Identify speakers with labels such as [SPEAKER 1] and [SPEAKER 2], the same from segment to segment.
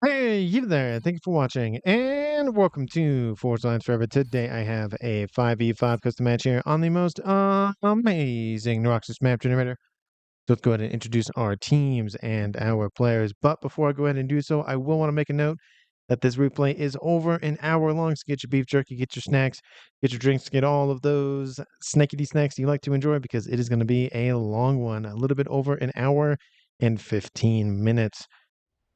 [SPEAKER 1] Hey, you there. Thank you for watching and welcome to Forge Lines Forever. Today I have a 5v5 custom match here on the most amazing Neuroxys map generator. So let's go ahead and introduce our teams and our players. But before I go ahead and do so, I will want to make a note that this replay is over an hour long. So get your beef jerky, get your snacks, get your drinks, get all of those snackety snacks you like to enjoy because it is going to be a long one, a little bit over an hour and 15 minutes.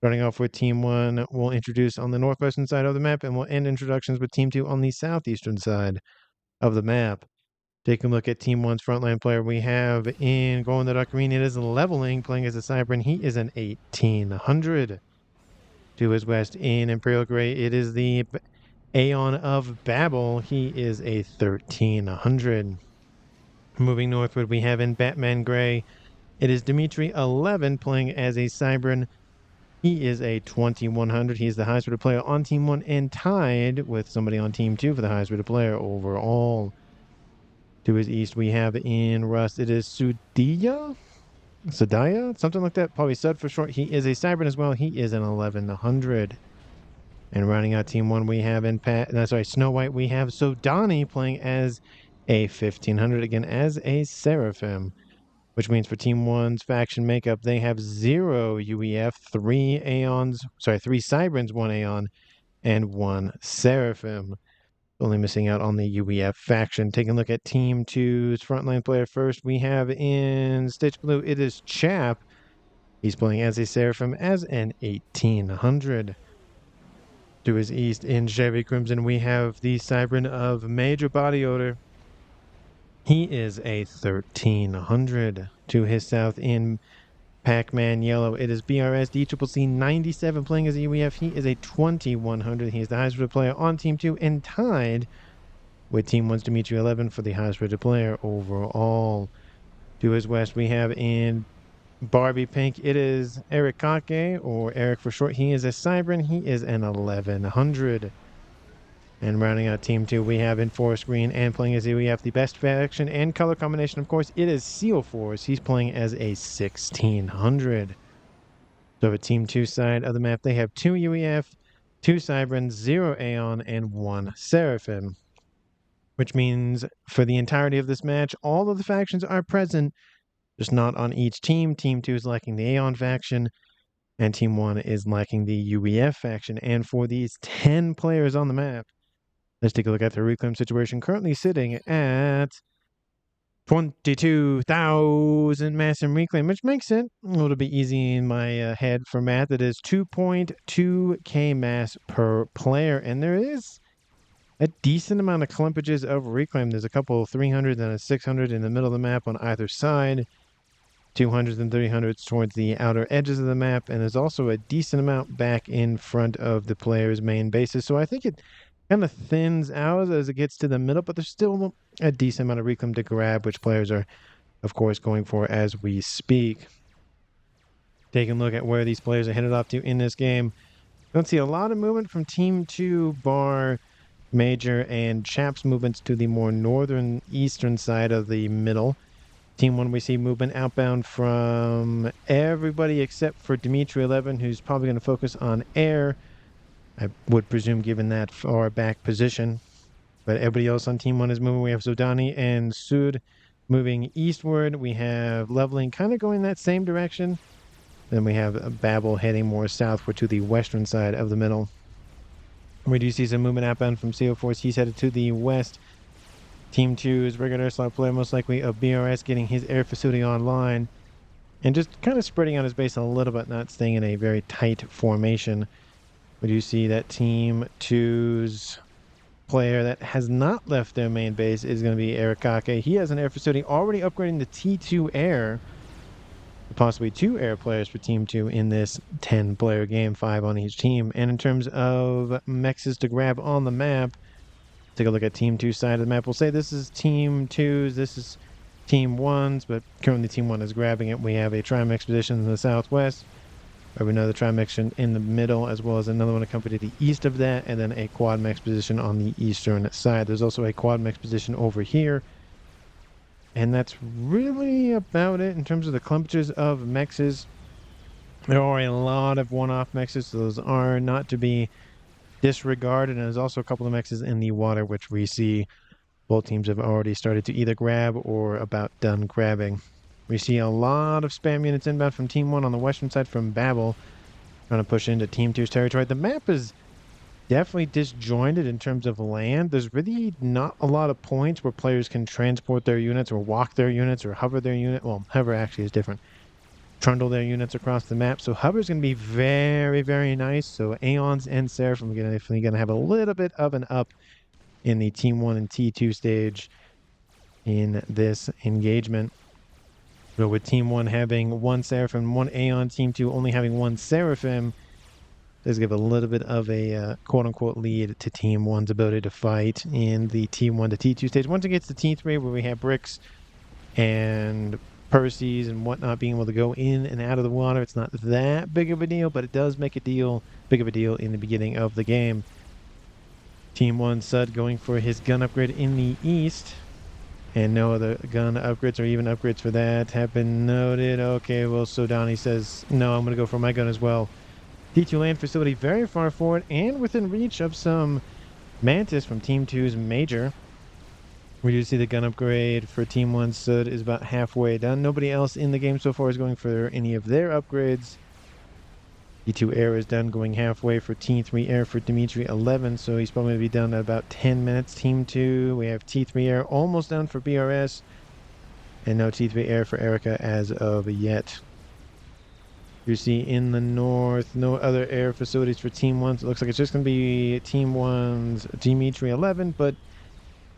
[SPEAKER 1] Starting off with Team 1, we'll introduce on the northwestern side of the map, and we'll end introductions with Team 2 on the southeastern side of the map. Taking a look at Team 1's frontline player, we have in going the dark green, it is leveling, playing as a Cybran. He is an 1800. To his west in Imperial Gray, it is the Aeon of Babel. He is a 1300. Moving northward, we have in Batman Gray, it is Dimitri 11 playing as a Cybran. He is a 2100. He's the highest rated player on Team 1 and tied with somebody on Team 2 for the highest rated player overall. To his east, we have in Rust, it is Sudaya? Something like that. Probably Sud for short. He is a Cybran as well. He is an 1100. And rounding out Team 1, we have in Snow White, we have Sodani playing as a 1500, again, as a Seraphim. Which means for Team 1's faction makeup, they have 0 UEF, 3 Cybrans, 1 Aeon, and 1 Seraphim. Only missing out on the UEF faction. Taking a look at Team 2's frontline player first, we have in Stitch Blue, it is Chap. He's playing as a Seraphim as an 1800. To his east in Chevy Crimson, we have the Cybran of Major Body Odor. He is a 1300. To his south in Pac-Man Yellow, it is BRS DCCC 97 playing as a UEF. He is a 2100. He is the highest rated player on Team 2 and tied with Team 1's Dimitri 11 for the highest rated player overall. To his west, we have in Barbie Pink, it is Eric Kake, or Eric for short. He is a Cybran. He is an 1100. And rounding out Team 2, we have in Forest Green and playing as UEF, the best faction and color combination, of course, it is Seal Force. He's playing as a 1600. So at Team 2 side of the map, they have 2 UEF, 2 Cybrans, 0 Aeon, and 1 Seraphim. Which means for the entirety of this match, all of the factions are present, just not on each team. Team 2 is lacking the Aeon faction, and Team 1 is lacking the UEF faction. And for these 10 players on the map, let's take a look at the reclaim situation, currently sitting at 22,000 mass and reclaim, which makes it a little bit easy in my head for math. It is 2.2k mass per player, and there is a decent amount of clumpages of reclaim. There's a couple of 300 and a 600 in the middle of the map on either side, 200s and 300s towards the outer edges of the map, and there's also a decent amount back in front of the player's main bases. So I think it kind of thins out as it gets to the middle, but there's still a decent amount of reclaim to grab, which players are, of course, going for as we speak. Taking a look at where these players are headed off to in this game, don't see a lot of movement from Team 2, bar Major and Chap's movements to the more northern eastern side of the middle. Team 1, we see movement outbound from everybody except for Dimitri 11, who's probably going to focus on air, I would presume, given that far back position. But everybody else on Team 1 is moving. We have Zodani and Sud moving eastward. We have Leveling kind of going that same direction. Then we have Babel heading more southward to the western side of the middle. We do see some movement outbound from CO Force. He's headed to the west. Team 2 is regular slot player, most likely of BRS, getting his air facility online and just kind of spreading out his base a little bit, not staying in a very tight formation. We do see that Team 2's player that has not left their main base is going to be Eric Kake. He has an air facility already upgrading the T2 air. Possibly 2 air players for Team 2 in this 10-player game, 5 on each team. And in terms of mexes to grab on the map, take a look at Team 2 side of the map. We'll say this is Team 2's, this is Team 1's, but currently Team 1 is grabbing it. We have a Trimex position in the southwest. We have another Trimex in the middle, as well as another one accompanied to the east of that, and then a Quadmex position on the eastern side. There's also a Quadmex position over here. And that's really about it in terms of the clumpages of mexes. There are a lot of one-off mexes, so those are not to be disregarded. And there's also a couple of mexes in the water, which we see both teams have already started to either grab or about done grabbing. We see a lot of spam units inbound from Team 1 on the western side from Babel, trying to push into Team 2's territory. The map is definitely disjointed in terms of land. There's really not a lot of points where players can transport their units or walk their units or hover their unit. Well, hover actually is different. Trundle their units across the map. So hover is going to be very, very nice. So Aeons and Seraphim are definitely going to have a little bit of an up in the Team 1 and T2 stage in this engagement. But with Team 1 having one Seraphim, one Aeon, Team 2 only having one Seraphim, does give a little bit of a quote-unquote lead to Team 1's ability to fight in the T1 to T2 stage. Once it gets to T3, where we have Bricks and Percy's and whatnot being able to go in and out of the water, it's not that big of a deal, but it does make big of a deal in the beginning of the game. Team 1 Sud going for his gun upgrade in the east. And no other gun upgrades or even upgrades for that have been noted. Okay, well, Sodani says, no, I'm going to go for my gun as well. T2 land facility very far forward and within reach of some Mantis from Team 2's Major. We do see the gun upgrade for Team 1 Sud is about halfway done. Nobody else in the game so far is going for any of their upgrades. T2 Air is done, going halfway for T3 Air for Dimitri 11, so he's probably going to be done in about 10 minutes. Team 2, we have T3 Air almost done for BRS, and no T3 Air for Erica as of yet. You see in the north, no other air facilities for Team 1, so it looks like it's just going to be Team 1's Dimitri 11, but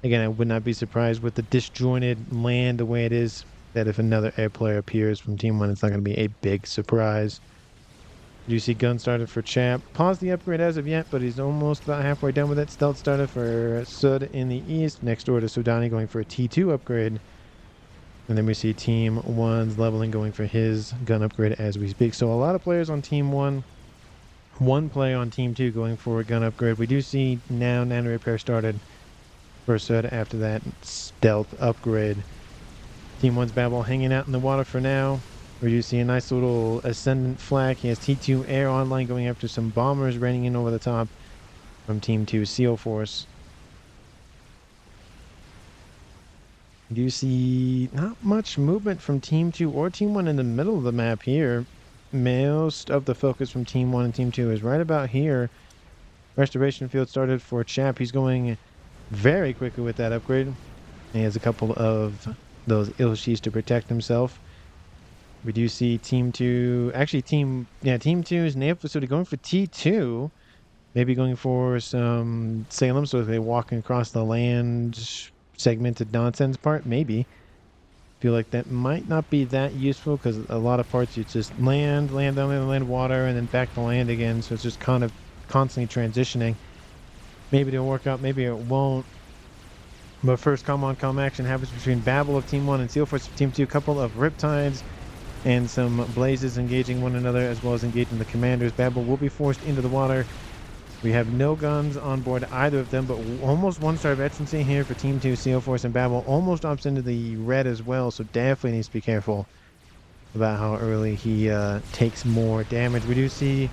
[SPEAKER 1] again, I would not be surprised with the disjointed land the way it is, that if another air player appears from Team 1, it's not going to be a big surprise. You see gun started for Chap. Paused the upgrade as of yet, but he's almost about halfway done with it. Stealth started for Sud in the east, next door to Sudani going for a T2 upgrade. And then we see Team 1's leveling going for his gun upgrade as we speak. So a lot of players on Team 1. One play on Team 2 going for a gun upgrade. We do see now Nano Repair started for Sud after that stealth upgrade. Team 1's Babel hanging out in the water for now. Where you see a nice little ascendant flag. He has T2 Air online going after some bombers raining in over the top from Team 2 SEAL Force. You see not much movement from Team 2 or Team 1 in the middle of the map here. Most of the focus from Team 1 and Team 2 is right about here. Restoration field started for Chap. He's going very quickly with that upgrade. He has a couple of those Ilshis to protect himself. We do see Team 2, actually Team 2's naval facility going for T2. Maybe going for some Salem, so if they walking across the land segmented nonsense part, maybe. Feel like that might not be that useful because a lot of parts it's just land, water, and then back to land again. So it's just kind of constantly transitioning. Maybe it'll work out, maybe it won't. But first come action happens between Babel of Team 1 and SEAL Force of Team 2. A couple of Riptides and some Blazes engaging one another as well as engaging the commanders. Babel will be forced into the water. We have no guns on board either of them, but almost one star of veterancy here for Team 2, SEAL Force, and Babel almost opts into the red as well, so definitely needs to be careful about how early he takes more damage. We do see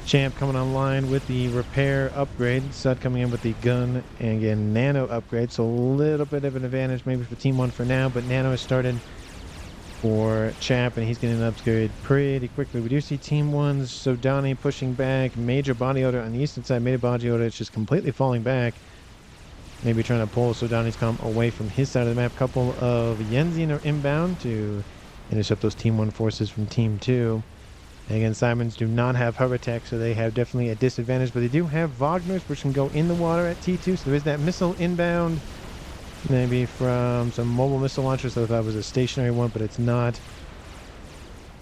[SPEAKER 1] Champ coming online with the repair upgrade, Sud coming in with the gun and again nano upgrade, so a little bit of an advantage maybe for Team 1 for now, but nano has started for Chap, and he's getting an upgrade pretty quickly. We do see Team 1's Sodani pushing back. Major body odor on the eastern side. Major body odor is just completely falling back. Maybe trying to pull Sodani's comp away from his side of the map. Couple of Yenzian are inbound to intercept those Team 1 forces from Team 2. And again, Simons do not have hover tech, so they have definitely a disadvantage, but they do have Wagner's, which can go in the water at T2, so there is that missile inbound. Maybe from some mobile missile launchers, so I thought it was a stationary one, but it's not.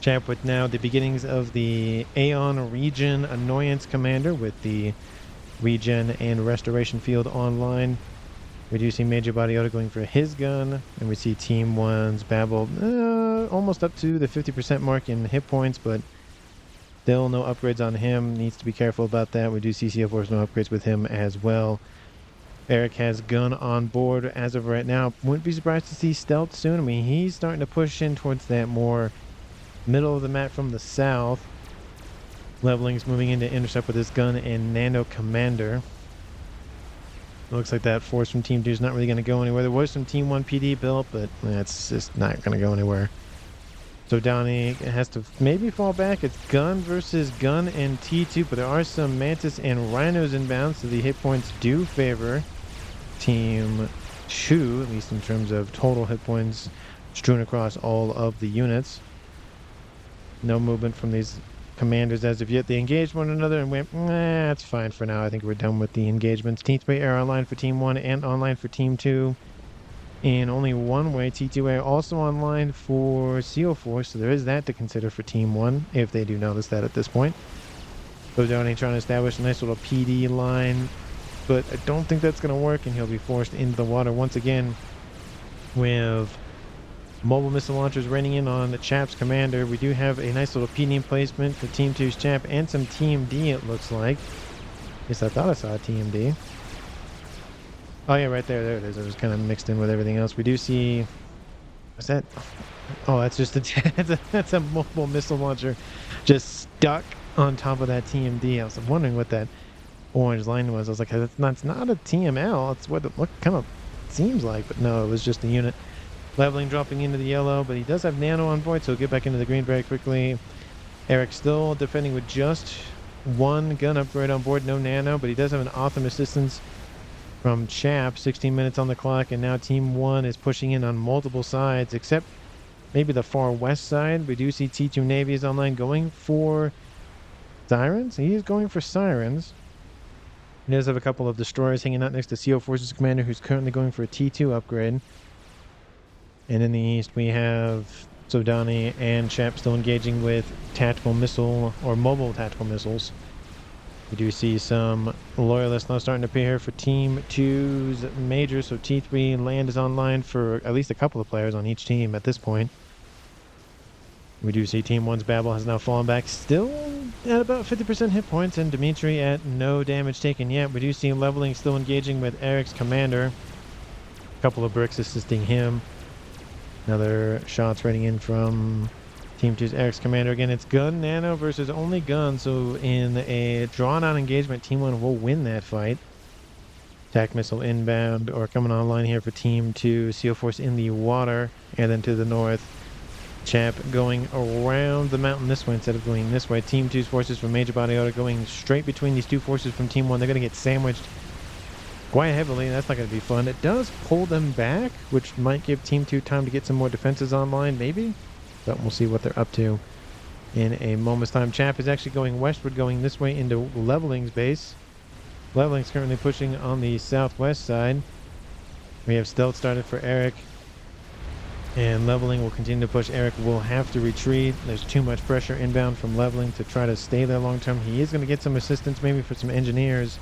[SPEAKER 1] Champ with now the beginnings of the Aeon Regen Annoyance Commander with the Regen and Restoration Field online. Reducing Major Body Odor going for his gun. And we see Team 1's Babel almost up to the 50% mark in hit points, but still no upgrades on him. Needs to be careful about that. We do see CL Force no upgrades with him as well. Eric has gun on board as of right now. Wouldn't be surprised to see stealth soon. I mean, he's starting to push in towards that more middle of the map from the south. Leveling's moving in to intercept with his gun and nano commander. Looks like that force from Team 2 is not really going to go anywhere. There was some Team 1 PD built, but that's just not going to go anywhere. So Donnie has to maybe fall back. It's gun versus gun and T2, but there are some Mantis and Rhinos inbound, so the hit points do favor Team 2, at least in terms of total hit points strewn across all of the units. No movement from these commanders as of yet. They engaged one another and went, nah, it's fine for now. I think we're done with the engagements. Team 3 are online for Team 1 and online for Team 2 in only one way. T2 are also online for CO4, so there is that to consider for Team 1, if they do notice that at this point. So Donnie trying to establish a nice little PD line, but I don't think that's going to work, and he'll be forced into the water once again with mobile missile launchers raining in on the Chap's commander. We do have a nice little PD placement for Team 2's Chap and some TMD, it looks like. At least I thought I saw a TMD. Oh yeah, right there. There it is. It was kind of mixed in with everything else. We do see... What's that? Oh, that's just a... that's a mobile missile launcher just stuck on top of that TMD. I was wondering what that orange line was. I was like, it's not a TML. It's what it kind of seems like. But no, it was just a unit. Leveling dropping into the yellow, but he does have nano on board, so he'll get back into the green very quickly. Eric still defending with just one gun upgrade on board, no nano, but he does have an awesome assistance from Chap. 16 minutes on the clock, and now Team 1 is pushing in on multiple sides, except maybe the far west side. We do see T2 Navy is online going for Sirens. He is going for Sirens. He does have a couple of destroyers hanging out next to CO Forces Commander, who's currently going for a T2 upgrade. And in the east, we have Sodani and Chap still engaging with tactical missile or mobile tactical missiles. We do see some loyalists now starting to appear here for Team 2's major. So T3 land is online for at least a couple of players on each team at this point. We do see Team 1's Babel has now fallen back, still at about 50% hit points, and Dimitri at no damage taken yet. We do see Leveling still engaging with Eric's commander. A couple of bricks assisting him. Another shots raining in from Team 2's Eric's commander. Again, it's gun nano versus only gun, so in a drawn-out engagement, Team 1 will win that fight. Attack missile inbound, or coming online here for Team 2. CO Force in the water, and then to the north. Chap going around the mountain this way instead of going this way. Team 2's forces from Major Body Order going straight between these two forces from Team 1. They're going to get sandwiched quite heavily. That's not going to be fun. It does pull them back, which might give Team 2 time to get some more defenses online, maybe. But we'll see what they're up to in a moment's time. Chap is actually going westward, going this way into Leveling's base. Leveling's currently pushing on the southwest side. We have stealth started for Eric. And Leveling will continue to push. Eric will have to retreat. There's too much pressure inbound from Leveling to try to stay there long term. He is going to get some assistance maybe for some engineers.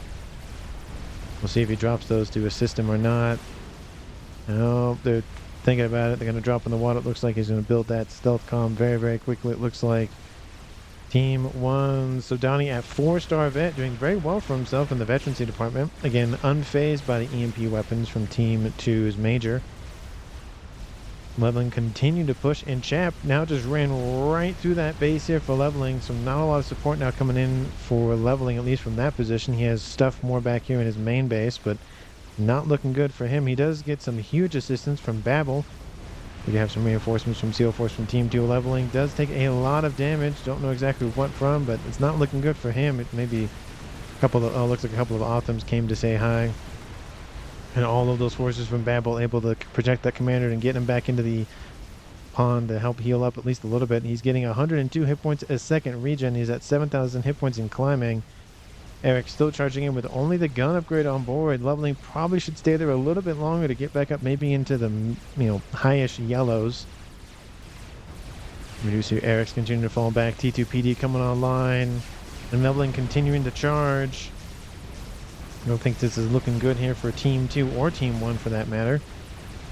[SPEAKER 1] We'll see if he drops those to assist him or not. Oh, they're thinking about it. They're going to drop in the water. It looks like he's going to build that stealth comm very, very quickly. It looks like Team 1, Sodani at 4-star vet, doing very well for himself in the veterancy department. Again, unfazed by the EMP weapons from Team 2's major. Leveling continued to push, and Chap now just ran right through that base here for Leveling, so not a lot of support now coming in for Leveling, at least from that position. He has stuff more back here in his main base, but not looking good for him. He does get some huge assistance from Babel. We do have some reinforcements from Seal Force from Team 2. Leveling does take a lot of damage. Don't know exactly what from, but it's not looking good for him. It may be a couple of, looks like a couple of Authams came to say hi. And all of those forces from Babel able to protect that commander and get him back into the pond to help heal up at least a little bit. He's getting 102 hit points a second regen. He's at 7,000 hit points in climbing. Eric still charging in with only the gun upgrade on board. Leveling probably should stay there a little bit longer to get back up maybe into the, highish yellows. We do see Eric's continuing to fall back. T2 PD coming online. And Leveling continuing to charge. I don't think this is looking good here for Team 2 or Team 1 for that matter.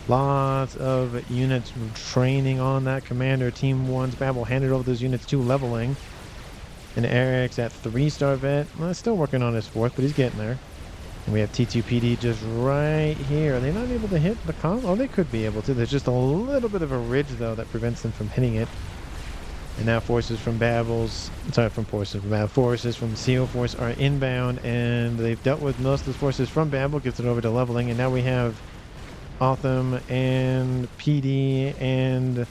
[SPEAKER 1] Lots of units training on that commander. Team 1's Babel handed over those units to Leveling. And Eric's at 3-star vet. Well, still working on his 4th, but he's getting there. And we have T2 PD just right here. Are they not able to hit the comm? Oh, they could be able to. There's just a little bit of a ridge, though, that prevents them from hitting it. And now forces from forces from CO Force are inbound, and they've dealt with most of the forces from Babel, gets it over to leveling, and now we have Otham and PD and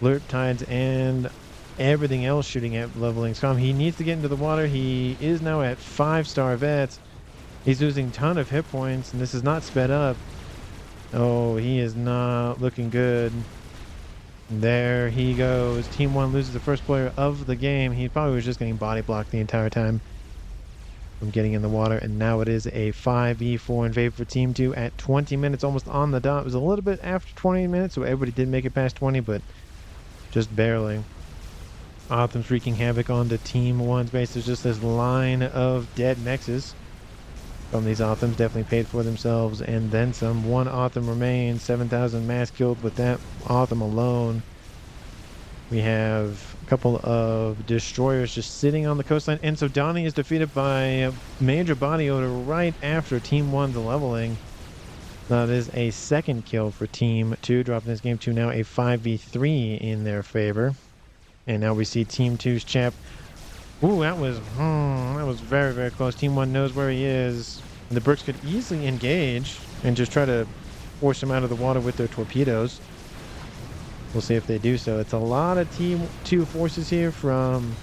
[SPEAKER 1] Lurp Tides and everything else shooting at leveling Scum. He needs to get into the water. He is now at 5-star vets. He's losing a ton of hit points, and this is not sped up. Oh, he is not looking good. There he goes. Team 1 loses the first player of the game. He probably was just getting body blocked the entire time from getting in the water, and now it is a 5v4 in favor for Team 2 at 20 minutes, almost on the dot. It was a little bit after 20 minutes, so everybody did make it past 20, but just barely. Otham's wreaking havoc on the Team 1's base. There's just this line of dead Nexus from these Othams. Definitely paid for themselves, and then some. One Otham remains. 7,000 mass killed with that Otham alone. We have a couple of destroyers just sitting on the coastline, and so Donnie is defeated by a major body odor right after Team 1's leveling. That is a second kill for Team 2, dropping this game to now a 5v3 in their favor. And now we see Team 2's chap. Ooh, that was very, very close. Team 1 knows where he is. And the Bricks could easily engage and just try to force him out of the water with their torpedoes. We'll see if they do so. It's a lot of Team 2 forces here from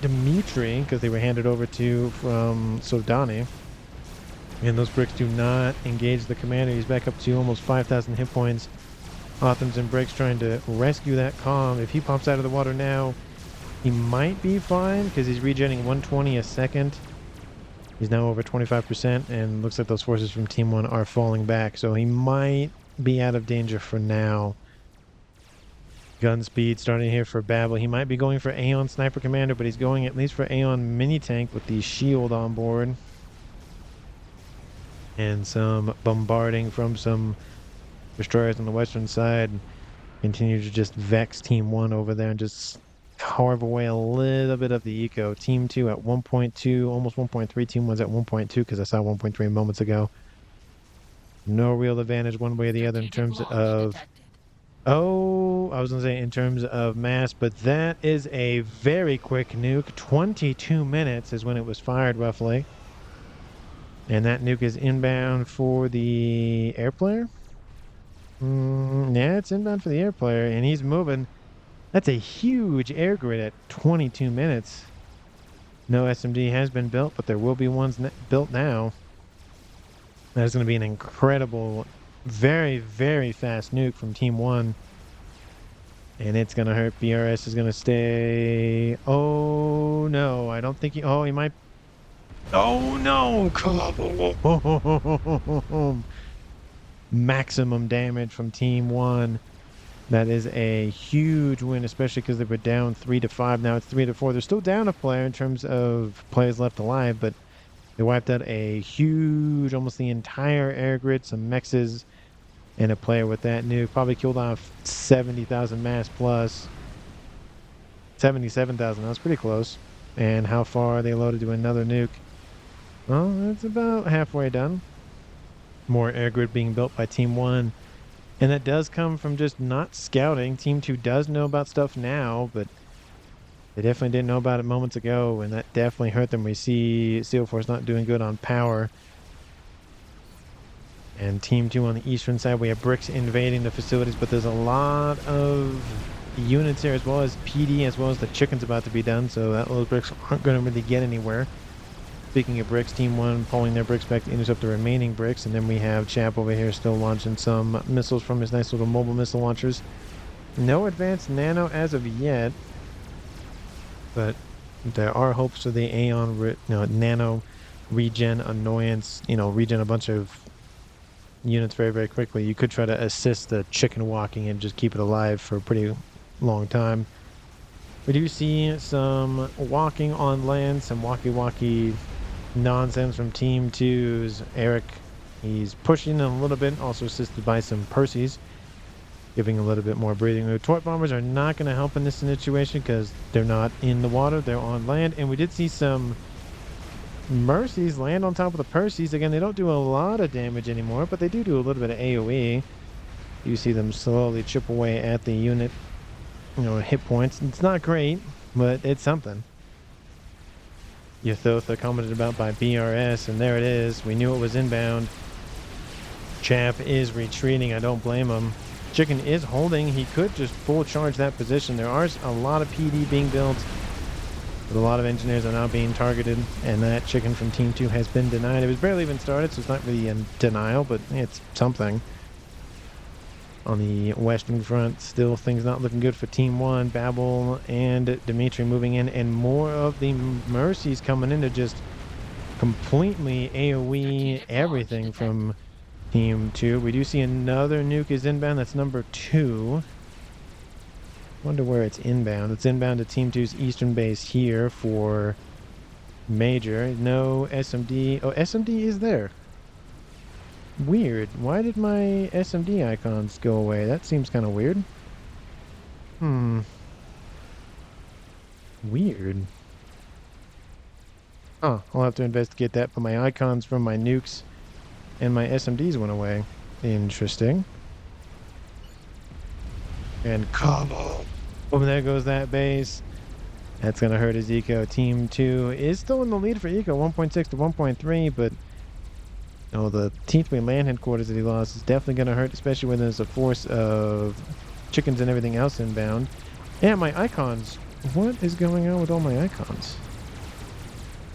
[SPEAKER 1] Dimitri, because they were handed over to from Sodani. And those Bricks do not engage the commander. He's back up to almost 5,000 hit points. Othams and Bricks trying to rescue that calm. If he pops out of the water now, he might be fine because he's regenerating 120 a second. He's now over 25%, and looks like those forces from Team 1 are falling back, so he might be out of danger for now. Gun speed starting here for Babel. He might be going for Aeon Sniper Commander, but he's going at least for Aeon Mini Tank with the shield on board. And some bombarding from some destroyers on the western side. Continue to just vex Team 1 over there and just carve away a little bit of the eco. Team 2 at 1.2, almost 1.3. Team 1's at 1.2 because I saw 1.3 moments ago. No real advantage one way or the other in terms of... Oh, I was going to say in terms of mass, but that is a very quick nuke. 22 minutes is when it was fired, roughly. And that nuke is inbound for the air player? Yeah, it's inbound for the air player, and he's moving. That's a huge air grid at 22 minutes. No SMD has been built, but there will be ones built now. That is going to be an incredible, very, very fast nuke from Team 1. And it's going to hurt. BRS is going to stay... Oh, no. I don't think he... Oh, he might... Oh, no! Maximum damage from Team 1. That is a huge win, especially because they were down 3-5. Now it's 3-4. They're still down a player in terms of players left alive, but they wiped out a huge, almost the entire air grid, some mexes, and a player with that nuke. Probably killed off 70,000 mass plus. 77,000. That was pretty close. And how far are they loaded to another nuke? Well, it's about halfway done. More air grid being built by Team 1. And that does come from just not scouting. Team 2 does know about stuff now, but they definitely didn't know about it moments ago, and that definitely hurt them. We see Seal Force not doing good on power. And Team 2 on the eastern side, we have Bricks invading the facilities, but there's a lot of units here, as well as PD, as well as the chicken's about to be done, so that those Bricks aren't going to really get anywhere. Speaking of Bricks, Team 1 pulling their Bricks back to intercept the remaining Bricks, and then we have Chap over here still launching some missiles from his nice little mobile missile launchers. No advanced nano as of yet, but there are hopes for the Aeon nano regen annoyance, regen a bunch of units very, very quickly. You could try to assist the chicken walking and just keep it alive for a pretty long time. We do see some walking on land, some walkie-walkie nonsense from Team 2's Eric. He's pushing a little bit, also assisted by some Percys, giving a little bit more breathing room. Torp bombers are not going to help in this situation because they're not in the water, they're on land. And we did see some Mercies land on top of the Percys. Again, they don't do a lot of damage anymore, but they do a little bit of AoE. You see them slowly chip away at the unit hit points. It's not great, but it's something. Yothotha commented about by BRS, and there it is. We knew it was inbound. Chap is retreating. I don't blame him. Chicken is holding. He could just full charge that position. There are a lot of PD being built, but a lot of engineers are now being targeted, and that chicken from Team 2 has been denied. It was barely even started, so it's not really in denial, but it's something. On the western front, still things not looking good for Team 1. Babel and Dimitri moving in, and more of the Mercies coming in to just completely AoE everything from Team 2. We do see another nuke is inbound. That's number 2. Wonder where it's inbound. It's inbound to Team 2's eastern base here for Major. No SMD. Oh, SMD is there. Weird. Why did my SMD icons go away? That seems kind of weird. Weird. Oh, I'll have to investigate that, but my icons from my nukes and my SMDs went away. Interesting. And come on. Oh, there goes that base. That's going to hurt his eco. Team 2 is still in the lead for eco, 1.6 to 1.3, but the T3 land headquarters that he lost is definitely going to hurt, especially when there's a force of chickens and everything else inbound. Yeah, my icons. What is going on with all my icons?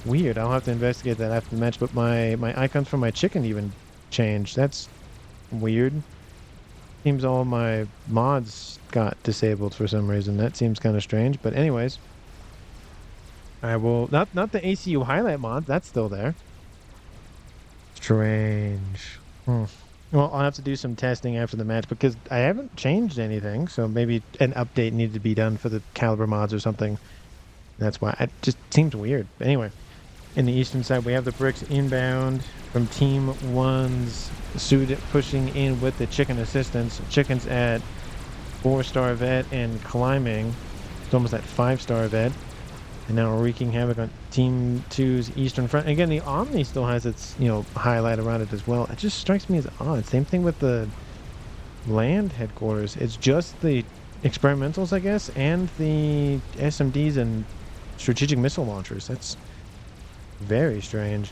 [SPEAKER 1] Weird. I'll have to investigate that after the match, but my icons for my chicken even changed. That's weird. Seems all my mods got disabled for some reason. That seems kind of strange, but anyways. I will... Not the ACU Highlight mod. That's still there. Strange. Well, I'll have to do some testing after the match because I haven't changed anything, so maybe an update needed to be done for the caliber mods or something. That's why it just seems weird. But anyway, in the eastern side, we have the bricks inbound from Team 1's suit pushing in with the chicken assistance. Chicken's at 4-star vet and climbing. It's almost at 5-star vet. And now we're wreaking havoc on Team 2's eastern front. Again, the Omni still has its, highlight around it as well. It just strikes me as odd. Same thing with the land headquarters. It's just the experimentals, I guess, and the SMDs and strategic missile launchers. That's very strange.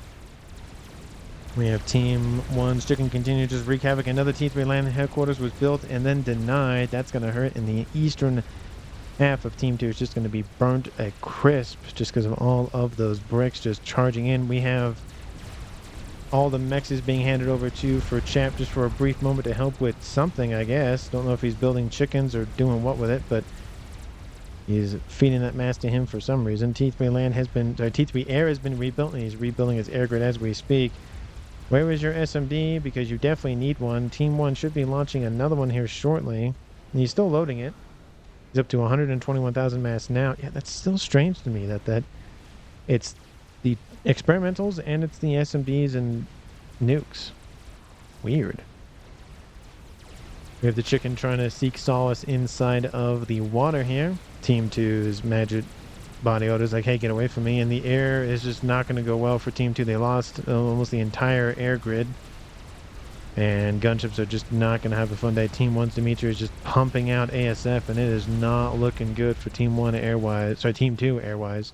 [SPEAKER 1] We have Team 1's chicken continue to just wreak havoc. Another T3 land headquarters was built and then denied. That's going to hurt in the eastern half of Team 2 is just going to be burnt at crisp just because of all of those bricks just charging in. We have all the mechs being handed over to for Chap just for a brief moment to help with something, I guess. Don't know if he's building chickens or doing what with it, but he's feeding that mass to him for some reason. T3 Air has been rebuilt, and he's rebuilding his air grid as we speak. Where is your SMD? Because you definitely need one. Team 1 should be launching another one here shortly. And he's still loading it. He's up to 121,000 mass now. Yeah, that's still strange to me that it's the experimentals and it's the SMDs and nukes. Weird. We have the chicken trying to seek solace inside of the water here. Team 2's magic body odor's like, hey, get away from me. And the air is just not going to go well for Team 2. They lost almost the entire air grid. And gunships are just not going to have a fun day. Team 1's Dimitri is just pumping out ASF, and it is not looking good for Team 1 airwise. Sorry, Team 2 airwise.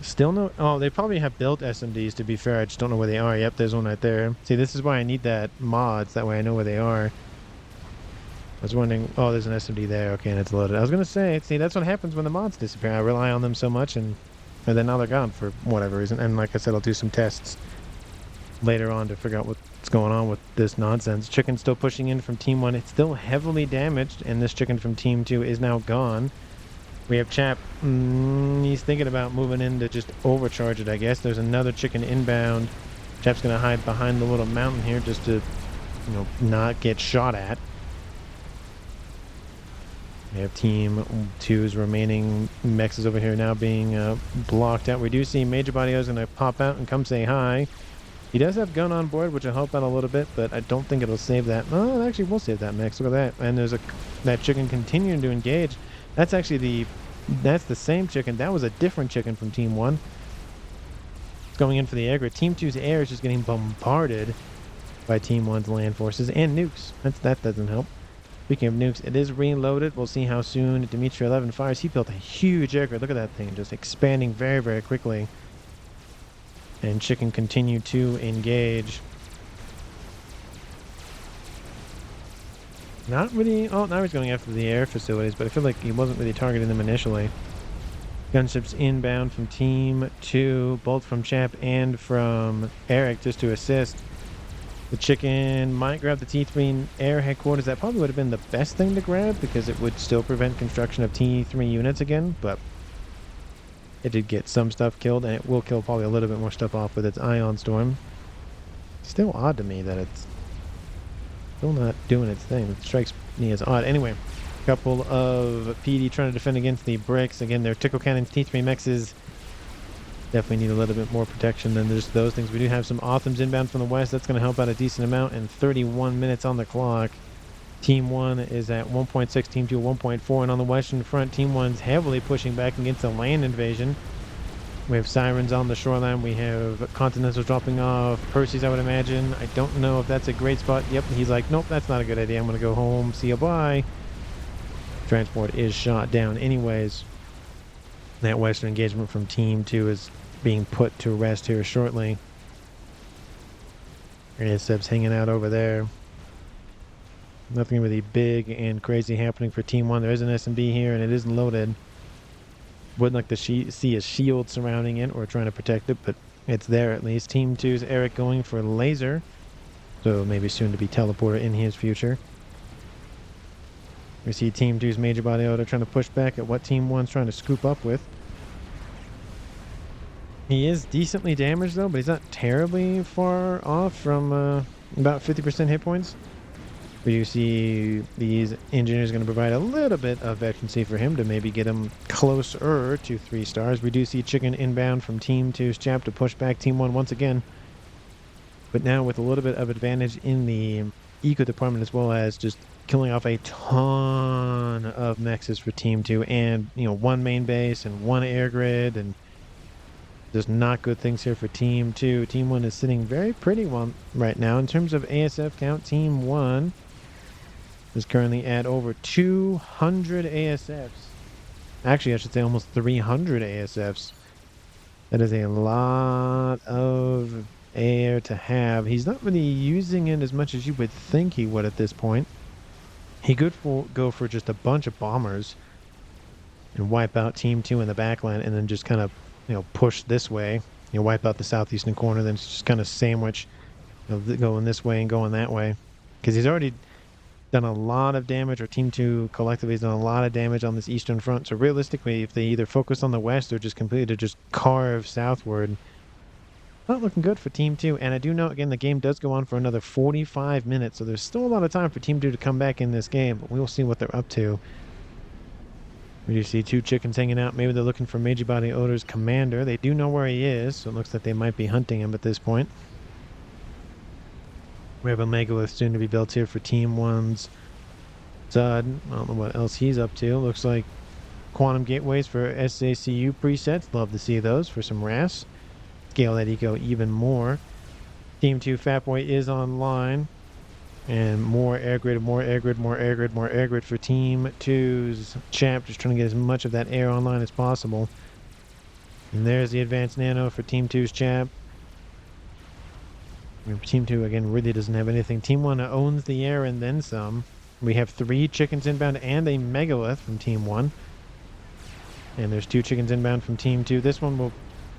[SPEAKER 1] Still no... Oh, they probably have built SMDs, to be fair. I just don't know where they are. Yep, there's one right there. See, this is why I need that mods. That way I know where they are. I was wondering... Oh, there's an SMD there. Okay, and it's loaded. I was going to say, see, that's what happens when the mods disappear. I rely on them so much, and then now they're gone for whatever reason. And like I said, I'll do some tests later on to figure out what's going on with this nonsense. Chicken still pushing in from Team 1. It's still heavily damaged, and this chicken from Team 2 is now gone. We have Chap. He's thinking about moving in to just overcharge it, I guess. There's another chicken inbound. Chap's going to hide behind the little mountain here just to, not get shot at. We have Team 2's remaining mechs over here now being blocked out. We do see Major Body is going to pop out and come say hi. He does have gun on board, which will help out a little bit, but I don't think it'll save that. Oh, it actually will save that mech. Look at that. And there's that chicken continuing to engage. That's actually that's the same chicken. That was a different chicken from Team 1. It's going in for the air grid. Team 2's air is just getting bombarded by Team 1's land forces and nukes. That doesn't help. Speaking of nukes, it is reloaded. We'll see how soon Dimitri 11 fires. He built a huge airgrid. Look at that thing, just expanding very, very quickly. And Chicken continue to engage. Not really. Oh, now he's going after the air facilities, but I feel like he wasn't really targeting them initially. Gunships inbound from Team 2, both from Chap and from Eric, just to assist. The Chicken might grab the T3 air headquarters. That probably would have been the best thing to grab because it would still prevent construction of T3 units again, but it did get some stuff killed, and it will kill probably a little bit more stuff off with its Ion Storm. Still odd to me that it's still not doing its thing. It strikes me as odd. Anyway, a couple of PD trying to defend against the bricks. Again, their Tickle Cannons, T3 mexes definitely need a little bit more protection than just those things. We do have some Authams inbound from the west. That's going to help out a decent amount, and 31 minutes on the clock. Team 1 is at 1.6, Team 2 1.4, and on the western front, Team 1's heavily pushing back against a land invasion. We have Sirens on the shoreline. We have Continentals dropping off. Percy's, I would imagine. I don't know if that's a great spot. Yep, he's like, nope, that's not a good idea. I'm going to go home. See you, bye. Transport is shot down anyways. That western engagement from Team 2 is being put to rest here shortly. ASF's hanging out over there. Nothing really big and crazy happening for Team 1. There is an SMB here, and it is loaded. Wouldn't like to see a shield surrounding it or trying to protect it, but it's there at least. Team 2's Eric going for laser, so maybe soon to be teleporter in his future. We see Team 2's major body order trying to push back at what Team 1's trying to scoop up with. He is decently damaged though, but he's not terribly far off from about 50% hit points. We do see these engineers going to provide a little bit of veterancy for him to maybe get him closer to 3 stars. We do see Chicken inbound from Team 2's Chap to push back Team 1 once again. But now with a little bit of advantage in the eco department, as well as just killing off a ton of mexes for Team 2, and 1 main base and 1 air grid, and just not good things here for Team 2. Team 1 is sitting very pretty well right now. In terms of ASF count, Team 1 is currently at over 200 ASFs. Actually, I should say almost 300 ASFs. That is a lot of air to have. He's not really using it as much as you would think he would at this point. He could go for just a bunch of bombers and wipe out Team 2 in the backline, and then just kind of push this way, wipe out the southeastern corner, then just kind of sandwich, going this way and going that way, because he's already done a lot of damage, or Team 2 collectively has done a lot of damage on this eastern front. So realistically, if they either focus on the west or just completely just carve southward, not looking good for Team 2. And I do know, again, the game does go on for another 45 minutes, so there's still a lot of time for Team 2 to come back in this game, but we'll see what they're up to. We do see 2 chickens hanging out. Maybe they're looking for Major Body Odor's commander. They do know where he is, so it looks like they might be hunting him at this point. We have a megalith soon to be built here for Team 1's Zud. I don't know what else he's up to. Looks like quantum gateways for SACU presets. Love to see those for some RAS. Scale that eco even more. Team 2 Fatboy is online. And more air grid, more air grid, more air grid, more air grid for Team 2's Chap. Just trying to get as much of that air online as possible. And there's the advanced nano for Team 2's Chap. Team 2, again, really doesn't have anything. Team 1 owns the air and then some. We have 3 chickens inbound and a megalith from Team 1. And there's 2 chickens inbound from Team 2. This one will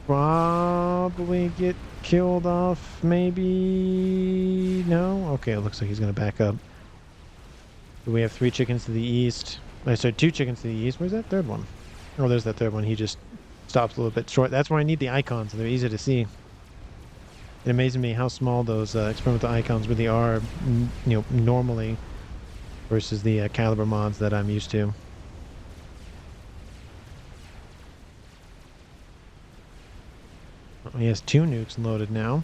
[SPEAKER 1] probably get killed off, maybe? No? Okay, it looks like he's going to back up. We have 3 chickens to the east. I said 2 chickens to the east. Where's that third one? Oh, there's that third one. He just stops a little bit short. That's why I need the icons, so they're easy to see. It amazes me how small those experimental icons really are, normally, versus the caliber mods that I'm used to. He has 2 nukes loaded now.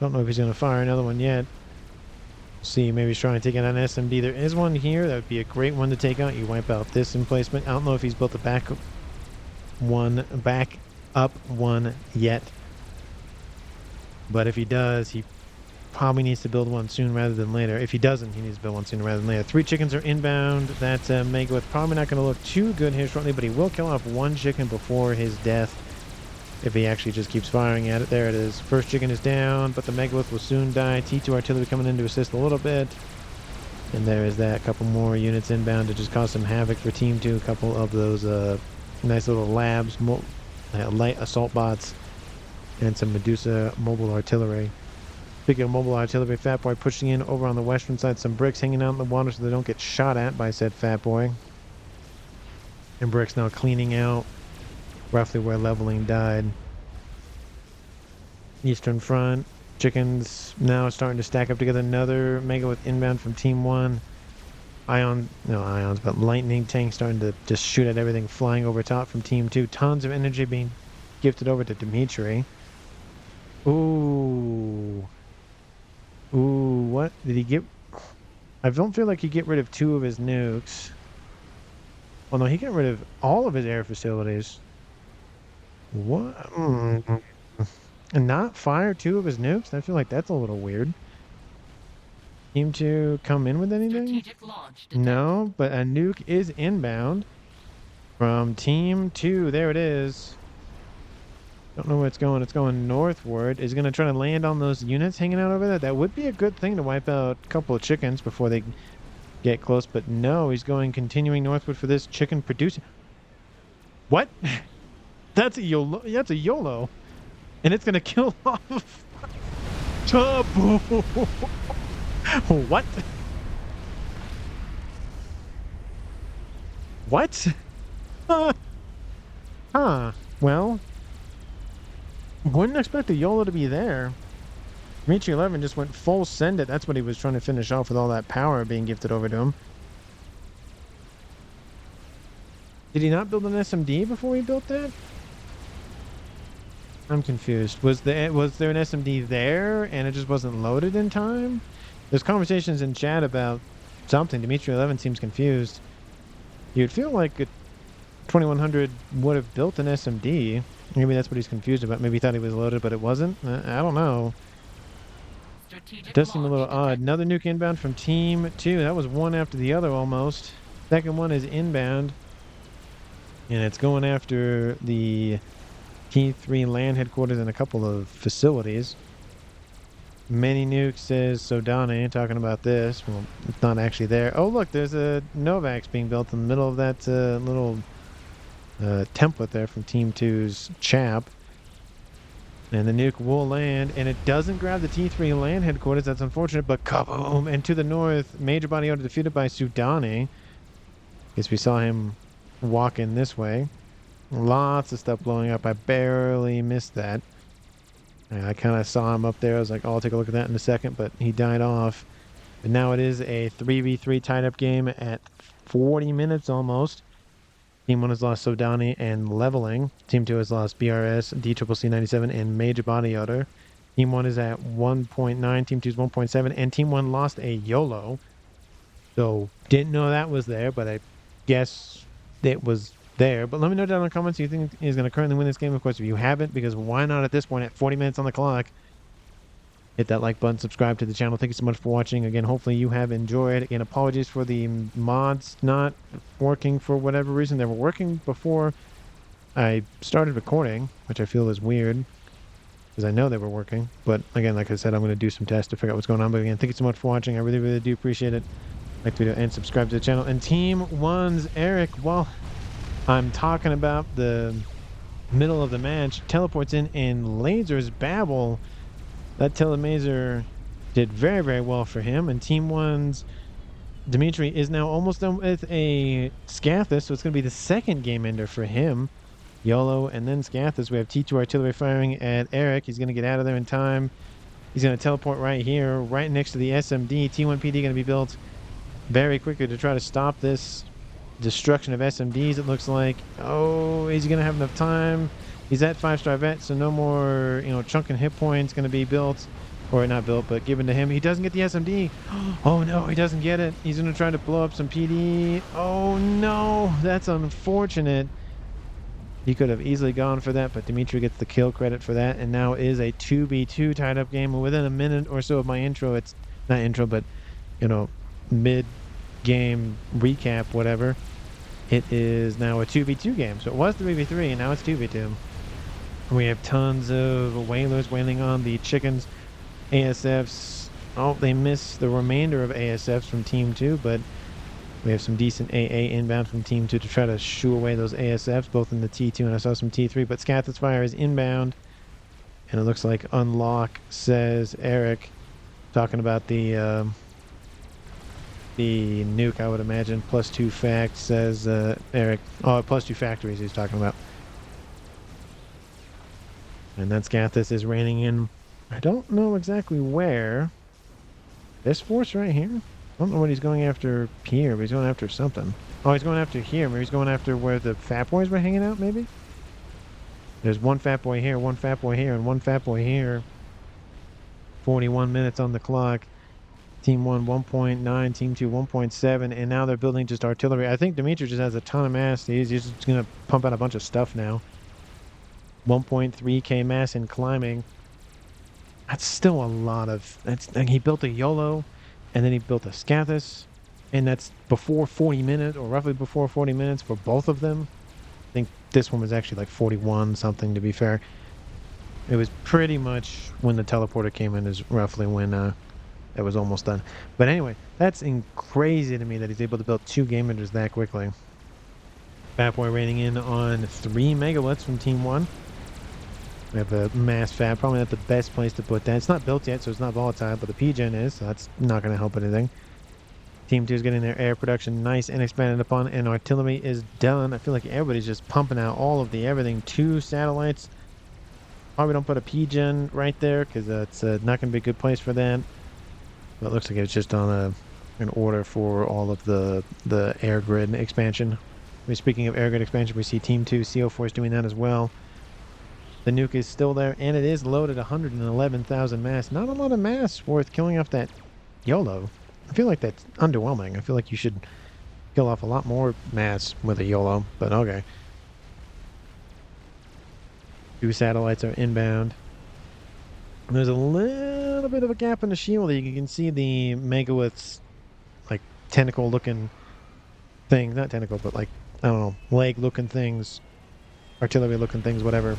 [SPEAKER 1] Don't know if he's going to fire another one yet. See, maybe he's trying to take out an SMB. There is one here. That would be a great one to take out. You wipe out this emplacement. I don't know if he's built a back up one yet. But if he does, he probably needs to build one soon rather than later. If he doesn't, he needs to build one sooner rather than later. 3 chickens are inbound. That Megalith probably not going to look too good here shortly, but he will kill off 1 chicken before his death if he actually just keeps firing at it. There it is. First chicken is down, but the Megalith will soon die. T2 artillery coming in to assist a little bit. And there is that. A couple more units inbound to just cause some havoc for Team 2. A couple of those nice little labs, light assault bots, and some Medusa mobile artillery. Speaking of mobile artillery, Fat Boy pushing in over on the western side. Some bricks hanging out in the water so they don't get shot at by said Fat Boy. And bricks now cleaning out roughly where leveling died. Eastern front. Chickens now starting to stack up together. Another Mega with inbound from Team 1. But lightning tank starting to just shoot at everything flying over top from Team 2. Tons of energy being gifted over to Dimitri. Ooh, what did he get? I don't feel like he get rid of 2 of his nukes. Oh no, he got rid of all of his air facilities. What? And not fire 2 of his nukes? I feel like that's a little weird. Team 2 come in with anything? No, but a nuke is inbound from Team 2. There it is. Don't know where it's going. It's going northward. Is going to try to land on those units hanging out over there. That would be a good thing to wipe out a couple of chickens before they get close. But no, he's going continuing northward for this chicken producing. What? That's a YOLO. That's a YOLO. And it's going to kill off. Chabu. What? What? Well, wouldn't expect the YOLO to be there. Dimitri 11 just went full send it. That's what he was trying to finish off with all that power being gifted over to him. Did he not build an SMD before he built that? I'm confused. Was there an SMD there and it just wasn't loaded in time? There's conversations in chat about something. Dimitri 11 seems confused. You'd feel like a 2100 would have built an SMD. Maybe that's what he's confused about. Maybe he thought he was loaded, but it wasn't. I don't know. It does seem a little odd. Another nuke inbound from Team 2. That was one after the other almost. Second one is inbound. And it's going after the T3 land headquarters and a couple of facilities. Many nukes, says Sodane, talking about this. Well, it's not actually there. Oh, look, there's a Novax being built in the middle of that little template there from Team 2's chap. And the nuke will land, and it doesn't grab the T3 land headquarters. That's unfortunate, but kaboom! And to the north, major body order defeated by Sudani. Guess we saw him walk in this way. Lots of stuff blowing up. I barely missed that. I kind of saw him up there. I was like, oh, I'll take a look at that in a second, but he died off. And now it is a 3v3 tied-up game at 40 minutes almost. Team 1 has lost Sodani and Leveling. Team 2 has lost BRS, DCCC97, and Major Body Odor. Team 1 is at 1.9, Team 2 is 1.7, and Team 1 lost a YOLO. So, didn't know that was there, but I guess it was there. But let me know down in the comments if you think he's going to currently win this game. Of course, if you haven't, because why not at this point at 40 minutes on the clock? Hit that like button, subscribe to the channel. Thank you so much for watching. Again, hopefully you have enjoyed. Again, apologies for the mods not working for whatever reason. They were working before I started recording, which I feel is weird because I know they were working. But again, like I said, I'm going to do some tests to figure out what's going on. But again, thank you so much for watching. I really, really do appreciate it. Like the video and subscribe to the channel. And Team 1's Eric, while I'm talking about the middle of the match, teleports in and lasers Babel. That telemazer did very, very well for him. And Team 1's Dimitri is now almost done with a Scathus, so it's going to be the second game ender for him. YOLO and then Scathus. We have T2 artillery firing at Eric. He's going to get out of there in time. He's going to teleport right here, right next to the SMD. T1 PD going to be built very quickly to try to stop this destruction of SMDs, it looks like. Oh, is he going to have enough time? He's at 5-star vet, so no more, chunk and hit points going to be built. Or not built, but given to him. He doesn't get the SMD. Oh, no, he doesn't get it. He's going to try to blow up some PD. Oh, no, that's unfortunate. He could have easily gone for that, but Dimitri gets the kill credit for that, and now is a 2v2 tied up game. Within a minute or so of my intro, it's not intro, but mid-game recap, whatever. It is now a 2v2 game. So it was 3v3, and now it's 2v2. We have tons of whalers whaling on the chickens. ASFs, oh, they miss the remainder of ASFs from Team 2, but we have some decent AA inbound from Team 2 to try to shoo away those ASFs, both in the T2 and I saw some T3, but Scathis Fire is inbound. And it looks like Unlock, says Eric, talking about the nuke, I would imagine. +2 fact, says Eric. Oh, +2 factories he's talking about. And then Scathis is raining in. I don't know exactly where. This force right here? I don't know what he's going after here, but he's going after something. Oh, he's going after here. Maybe he's going after where the Fat Boys were hanging out, maybe? There's one Fat Boy here, one Fat Boy here, and one Fat Boy here. 41 minutes on the clock. Team 1, 1.9. Team 2, 1.7. And now they're building just artillery. I think Dimitri just has a ton of mass. He's just going to pump out a bunch of stuff now. 1.3k mass and climbing. That's still a lot of... he built a YOLO. And then he built a Scathis, and that's before 40 minutes, or roughly before 40 minutes for both of them. I think this one was actually like 41 something, to be fair. It was pretty much when the teleporter came in is roughly when it was almost done. But anyway, that's crazy to me that he's able to build 2 game enders that quickly. Fat Boy raining in on 3 megawatts from Team 1. We have a mass fab, probably not the best place to put that. It's not built yet, so it's not volatile, but the P-Gen is, so that's not going to help anything. Team 2 is getting their air production nice and expanded upon, and artillery is done. I feel like everybody's just pumping out all of the everything. 2 satellites. Probably don't put a P-Gen right there, because it's not going to be a good place for that. But it looks like it's just on an order for all of the air grid expansion. Speaking of air grid expansion, we see Team 2 CO4 is doing that as well. The nuke is still there, and it is loaded 111,000 mass. Not a lot of mass worth killing off that YOLO. I feel like that's underwhelming. I feel like you should kill off a lot more mass with a YOLO, but okay. 2 satellites are inbound. There's a little bit of a gap in the shield. You can see the Megawith's, like, tentacle-looking things. Not tentacle, but, like, I don't know, leg-looking things. Artillery-looking things, whatever.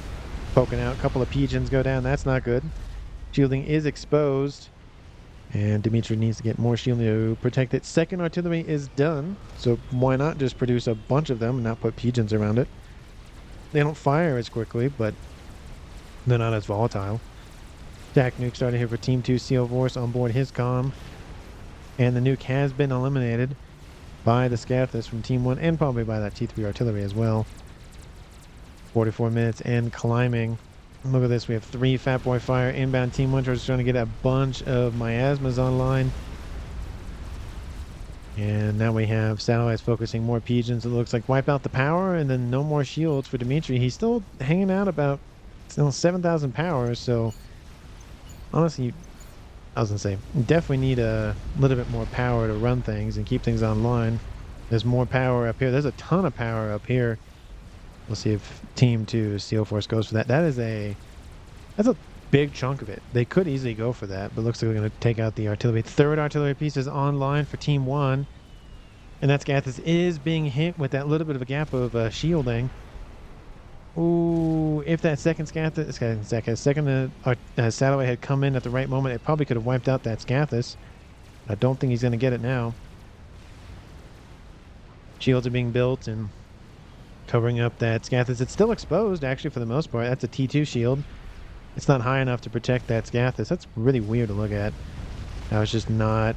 [SPEAKER 1] Poking out. A couple of P-Gens go down. That's not good. Shielding is exposed. And Dimitri needs to get more shielding to protect it. Second artillery is done. So why not just produce a bunch of them and not put P-Gens around it? They don't fire as quickly, but they're not as volatile. Jack Nuke started here for Team 2 Seal Force on board his comm. And the nuke has been eliminated by the Scathis from Team 1 and probably by that T3 artillery as well. 44 minutes and climbing. Look at this. We have 3 Fat Boy Fire inbound. Team 1 is trying to get a bunch of miasmas online. And now we have satellites focusing more P-Gens. It looks like wipe out the power and then no more shields for Dimitri. He's still hanging out about 7,000 power. So honestly, I was going to say, you definitely need a little bit more power to run things and keep things online. There's more power up here. There's a ton of power up here. We'll see if Team 2 Steel Force goes for that. That's a big chunk of it. They could easily go for that, but looks like we're going to take out the artillery. 3rd artillery piece is online for Team 1. And that Scathis is being hit with that little bit of a gap of shielding. Ooh, if that second satellite had come in at the right moment, it probably could have wiped out that Scathis. I don't think he's going to get it now. Shields are being built and covering up that Scathis. It's still exposed, actually, for the most part. That's a T2 shield. It's not high enough to protect that Scathis. That's really weird to look at. I was just not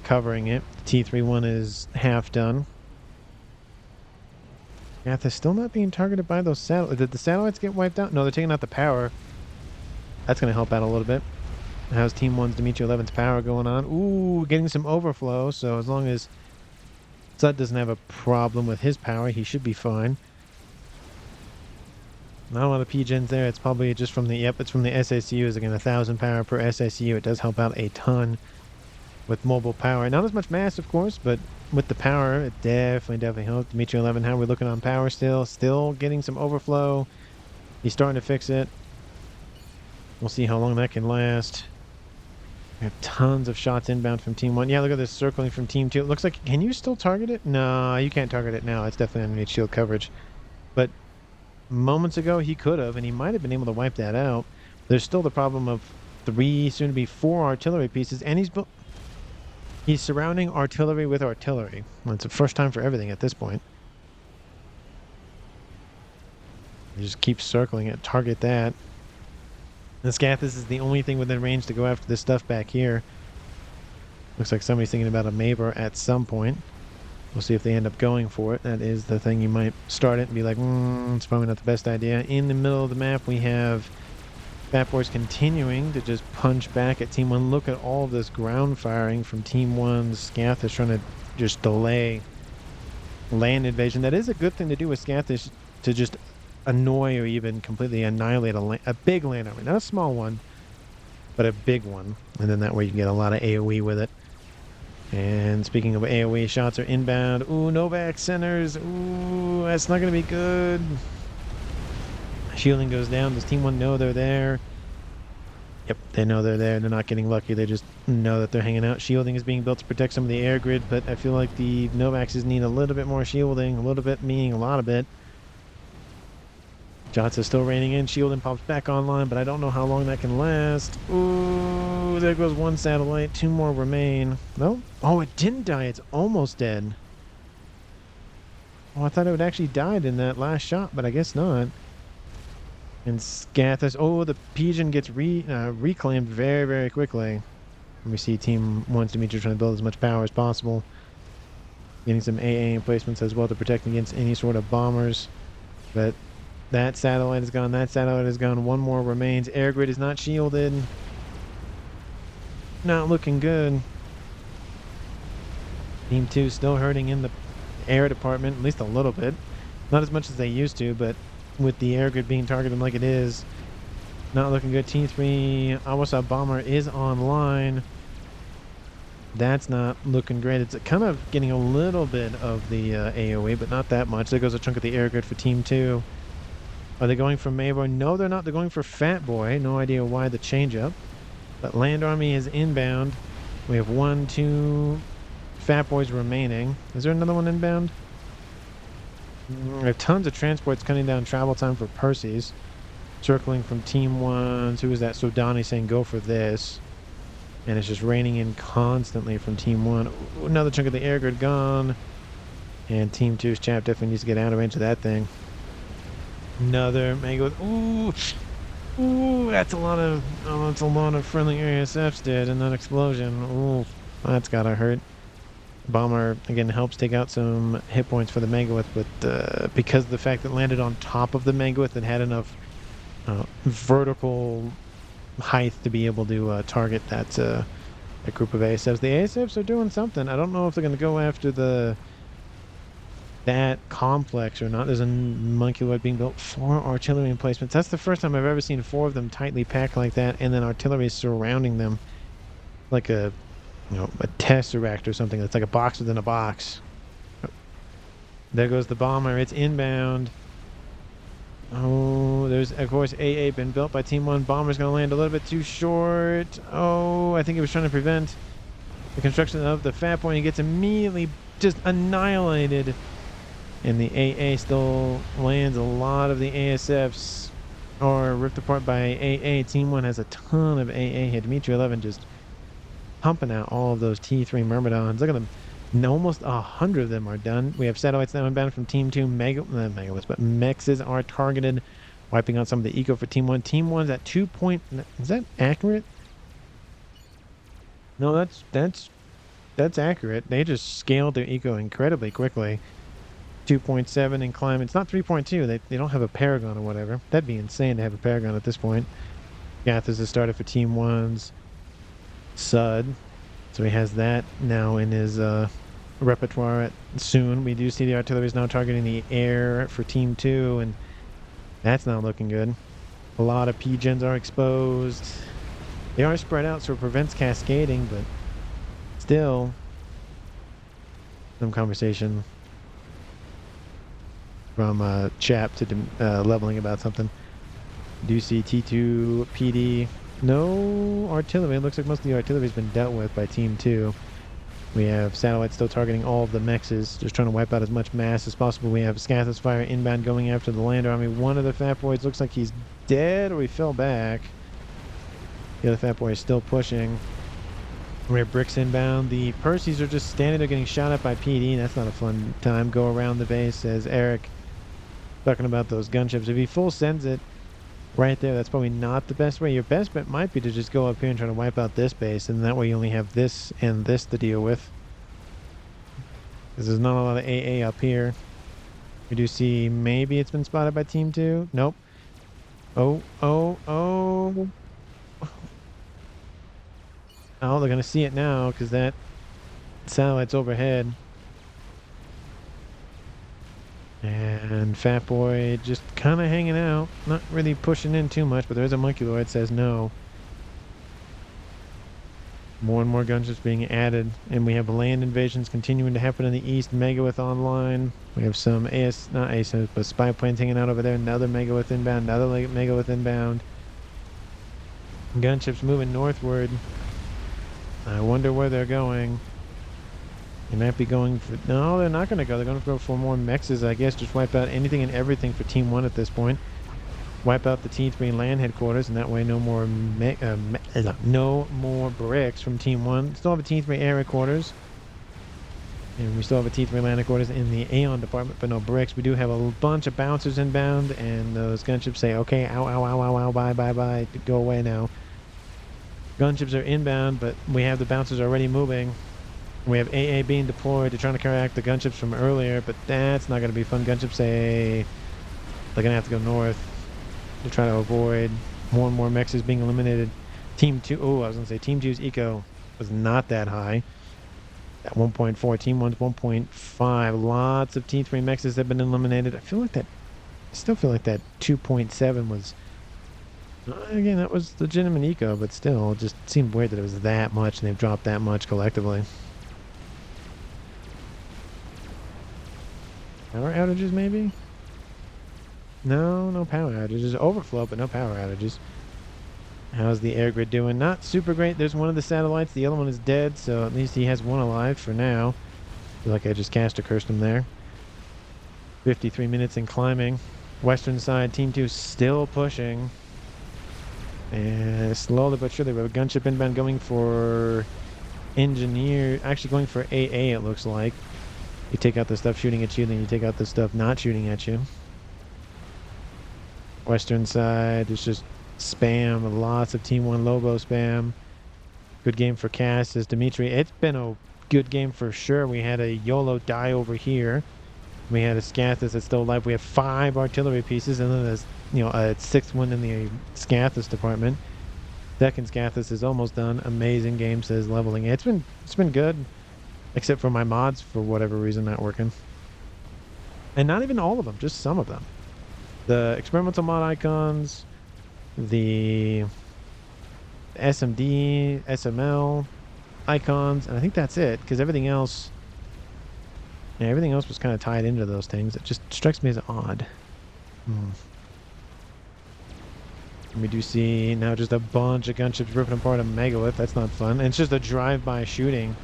[SPEAKER 1] covering it. The T3 one is half done. Scathis still not being targeted by those satellites. Did the satellites get wiped out? No, they're taking out the power. That's going to help out a little bit. How's Team 1's Dimitri 11's power going on? Ooh, getting some overflow. So as long as Sud doesn't have a problem with his power, he should be fine. Not a lot of P-Gens there. It's probably just from the... Yep, it's from the SACUs. Again, 1,000 power per SACU. It does help out a ton with mobile power. Not as much mass, of course, but with the power, it definitely helped. Dimitri 11, how we're looking on power still. Still getting some overflow. He's starting to fix it. We'll see how long that can last. We have tons of shots inbound from Team 1. Yeah, look at this circling from Team 2. It looks like, can you still target it? No, you can't target it now. It's definitely underneath shield coverage. But moments ago, he could have, and he might have been able to wipe that out. There's still the problem of 3, soon to be 4 artillery pieces, and he's surrounding artillery with artillery. Well, it's the first time for everything at this point. He just keeps circling it, target that. The Scathis is the only thing within range to go after this stuff back here. Looks like somebody's thinking about a Maber at some point. We'll see if they end up going for it. That is the thing. You might start it and be like, it's probably not the best idea. In the middle of the map, we have Fat Boys continuing to just punch back at Team 1. Look at all of this ground firing from Team 1's Scathis trying to just delay land invasion. That is a good thing to do with Scathis, to just annoy or even completely annihilate a big land army. Not a small one, but a big one. And then that way you can get a lot of AoE with it. And speaking of AoE, shots are inbound. Ooh, Novak centers. Ooh, that's not going to be good. Shielding goes down. Does Team 1 know they're there? Yep, they know they're there. They're not getting lucky. They just know that they're hanging out. Shielding is being built to protect some of the air grid, but I feel like the Novaxes need a little bit more shielding. A little bit meaning a lot of it. Shots are still raining in. Shielding pops back online, but I don't know how long that can last. Ooh, there goes one satellite. 2 more remain. No? Oh, it didn't die. It's almost dead. Oh, I thought it would actually died in that last shot, but I guess not. And Scathis. Oh, the Pigeon gets reclaimed very, very quickly. And we see Team 1's Dimitri trying to build as much power as possible. Getting some AA emplacements as well to protect against any sort of bombers. But that satellite is gone. That satellite is gone. 1 more remains. Air grid is not shielded. Not looking good. Team 2 still hurting in the air department, at least a little bit. Not as much as they used to, but with the air grid being targeted like it is, not looking good. Team 3 Awasa bomber is online. That's not looking great. It's kind of getting a little bit of the AoE, but not that much. There goes a chunk of the air grid for Team 2. Are they going for Mayboy? No, they're not. They're going for Fat Boy. No idea why the change-up. But Land Army is inbound. We have 1, 2 Fat Boys remaining. Is there another one inbound? We have tons of transports cutting down travel time for Percy's. Circling from Team 1. Who is that? Sodani saying go for this. And it's just raining in constantly from Team 1. Ooh, another chunk of the air grid gone. And Team 2's chap definitely needs to get out of range of that thing. Another mango. Ooh, that's a lot of friendly ASFs dead in that explosion. Ooh, that's gotta hurt. Bomber again helps take out some hit points for the Megawith, but because of the fact that it landed on top of the Megawith, it had enough vertical height to be able to target that a group of ASFs. The ASFs are doing something. I don't know if they're going to go after that complex or not. There's a monkey lord being built. 4 artillery emplacements. That's the first time I've ever seen 4 of them tightly packed like that, and then artillery surrounding them like a tesseract or something. That's like a box within a box. There goes the bomber. It's inbound. Oh, there's of course AA been built by Team 1. Bomber's going to land a little bit too short. Oh, I think he was trying to prevent the construction of the Fat Boy. He gets immediately just annihilated. And the AA still lands. A lot of the ASFs are ripped apart by AA. Team 1 has a ton of AA here. Dimitri 11 just pumping out all of those T3 Myrmidons. Look at them. Almost 100 of them are done. We have satellites now inbound from Team 2. Megaliths, but Mexes are targeted, wiping out some of the eco for Team 1. Team 1's at 2 point. Is that accurate? No, that's accurate. They just scaled their eco incredibly quickly. 2.7 in climb. It's not 3.2. They don't have a Paragon or whatever. That'd be insane to have a Paragon at this point. Gathers has started for Team 1's Sud. So he has that now in his repertoire soon. We do see the artillery is now targeting the air for Team 2, and that's not looking good. A lot of P-gens are exposed. They are spread out, so it prevents cascading, but still, some conversation from Chap to leveling about something. Do see T2 PD. No artillery. It looks like most of the artillery has been dealt with by Team 2. We have satellites still targeting all of the mexes, just trying to wipe out as much mass as possible. We have Scathus Fire inbound going after the lander army. One of the Fat Boys looks like he's dead or he fell back. The other Fat Boy is still pushing. We have bricks inbound. The Percys are just standing there getting shot at by PD. That's not a fun time. Go around the base, says Eric. Talking about those gunships. If he full sends it right there, that's probably not the best way. Your best bet might be to just go up here and try to wipe out this base, and that way you only have this and this to deal with. Because there's not a lot of AA up here. We do see maybe it's been spotted by Team 2. Nope. Oh. Oh, they're going to see it now because that satellite's overhead. And Fat Boy just kind of hanging out. Not really pushing in too much, but there's a Monkey Lord says no. More and more gunships being added. And we have land invasions continuing to happen in the east. Megalith online. We have some not AS, but spy planes hanging out over there. Another Megalith inbound. Another Megalith inbound. Gunships moving northward. I wonder where they're going. They might be going for... No, they're not going to go. They're going to go for more mexes, I guess. Just wipe out anything and everything for Team 1 at this point. Wipe out the T3 land headquarters, and that way no more no more bricks from Team 1. Still have a T3 air headquarters. And we still have a T3 land headquarters in the Aeon department, but no bricks. We do have a bunch of bouncers inbound, and those gunships say, okay, ow, ow, ow, ow, ow, bye, bye, bye. Go away now. Gunships are inbound, but we have the bouncers already moving. We have AA being deployed to try to counteract the gunships from earlier, but that's not going to be fun. Gunships say they're going to have to go north to try to avoid more and more mexes being eliminated. Team 2, I was going to say Team 2's eco was not that high. At 1.4, Team 1's 1.5. Lots of T3 mexes have been eliminated. I still feel like that 2.7 was... Again, that was legitimate eco, but still, it just seemed weird that it was that much and they've dropped that much collectively. Power outages, maybe? No power outages. Overflow, but no power outages. How's the air grid doing? Not super great. There's one of the satellites. The other one is dead, so at least he has one alive for now. I feel like I just cast a cursed him there. 53 minutes in climbing. Western side, Team 2 still pushing. And slowly but surely, we have a gunship inbound going for engineer. Actually going for AA, it looks like. You take out the stuff shooting at you, then you take out the stuff not shooting at you. Western side, there's just spam. Lots of Team 1 Lobo spam. Good game for Cass, says Dimitri. It's been a good game for sure. We had a YOLO die over here. We had a Scathus that's still alive. We have 5 artillery pieces, and then there's a 6th one in the Scathus department. Second Scathus is almost done. Amazing game, says Leveling. It's been good, except for my mods for whatever reason not working. And not even all of them, just some of them. The experimental mod icons, the SMD, SML icons, and I think that's it, because everything else was kind of tied into those things. It just strikes me as odd. We do see now just a bunch of gunships ripping apart a megalith. That's not fun. And it's just a drive-by shooting.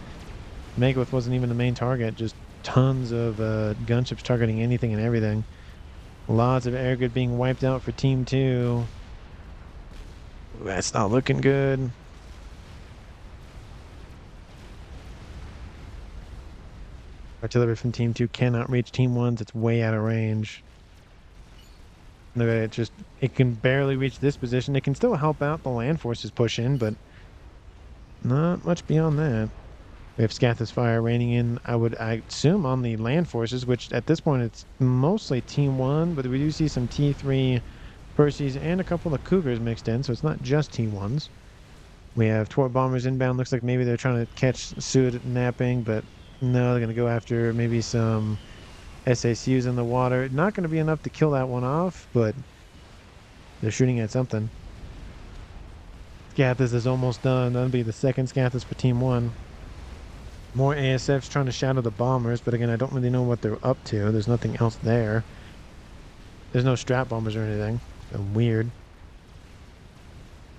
[SPEAKER 1] Megalith wasn't even the main target. Just tons of gunships targeting anything and everything. Lots of air grid being wiped out for Team 2. That's not looking good. Artillery from Team 2 cannot reach Team 1's. It's way out of range. Look at it, it can barely reach this position. It can still help out the land forces push in, but not much beyond that. We have Scathus Fire raining in, I assume, on the land forces, which at this point it's mostly Team 1, but we do see some T3 Percys and a couple of Cougars mixed in, so it's not just Team 1s. We have Twort Bombers inbound. Looks like maybe they're trying to catch Sud napping, but no, they're going to go after maybe some SACUs in the water. Not going to be enough to kill that one off, but they're shooting at something. Scathus is almost done. That'll be the second Scathus for Team 1. More ASFs trying to shadow the bombers, but again, I don't really know what they're up to. There's nothing else there. There's no strap bombers or anything. So weird.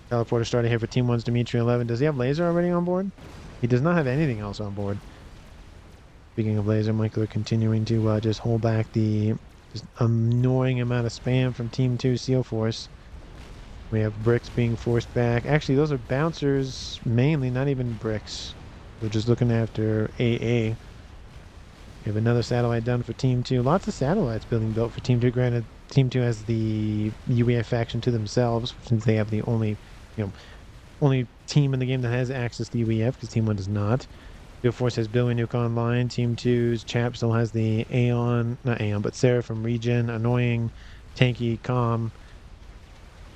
[SPEAKER 1] Teleporter started here for Team 1's Dimitri 11. Does he have laser already on board? He does not have anything else on board. Speaking of laser, Michael are continuing to just hold back the just annoying amount of spam from Team 2 Seal Force. We have bricks being forced back. Actually, those are bouncers mainly, not even bricks. They're just looking after AA. We have another satellite done for Team 2. Lots of satellites being built for Team 2. Granted, Team 2 has the UEF faction to themselves, since they have the only team in the game that has access to UEF, because Team 1 does not. Field Force has Billy Nuke online. Team 2's Chap still has the Aeon, not Aeon, but Seraphim Regen, Annoying, Tanky, Calm.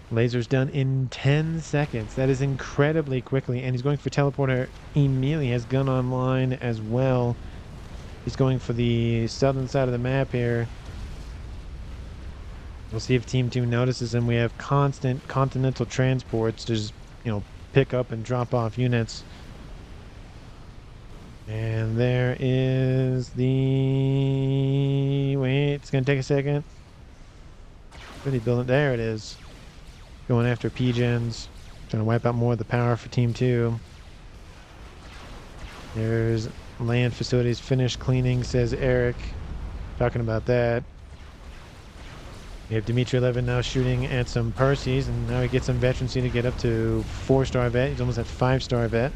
[SPEAKER 1] Laser's done in 10 seconds. That is incredibly quickly, and he's going for Teleporter immediately. Has Gun online as well. He's going for the southern side of the map here. We'll see if Team 2 notices him. We have constant continental transports to just, pick up and drop off units. And there is the... Wait, it's going to take a second. Really building... There it is. Going after P-Gens. Trying to wipe out more of the power for Team 2. There's land facilities finished cleaning, says Eric. Talking about that. We have Dimitri 11 now shooting at some Perseus, and now he gets some veterancy to get up to 4-star vet. He's almost at 5-star vet.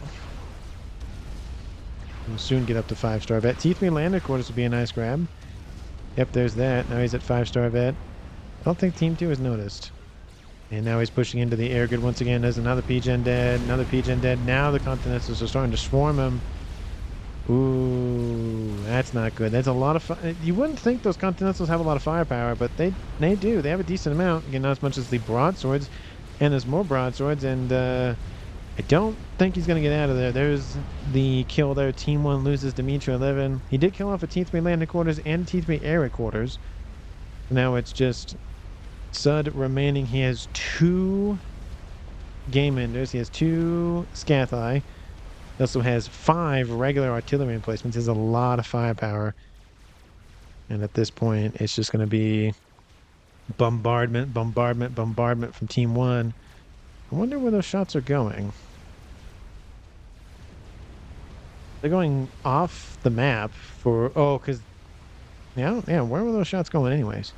[SPEAKER 1] He'll soon get up to 5-star vet. T3 lander quarters would be a nice grab. Yep, there's that. Now he's at 5-star vet. I don't think Team 2 has noticed. And now he's pushing into the air grid once again. There's another P-Gen dead, another P-Gen dead. Now the Continentals are starting to swarm him. Ooh, that's not good. That's a lot of... You wouldn't think those Continentals have a lot of firepower, but they do. They have a decent amount. Again, not as much as the broadswords. And there's more broadswords, and I don't think he's going to get out of there. There's the kill there. Team 1 loses Dimitri 11. He did kill off a T3 landing quarters and T3 air quarters. Now it's just Sud remaining. He has 2 game enders. He has 2 Scathai. He also has 5 regular artillery emplacements. He has a lot of firepower. And at this point, it's just going to be bombardment from Team 1. I wonder where those shots are going. They're going off the map for... Oh, because... Yeah, where were those shots going anyways?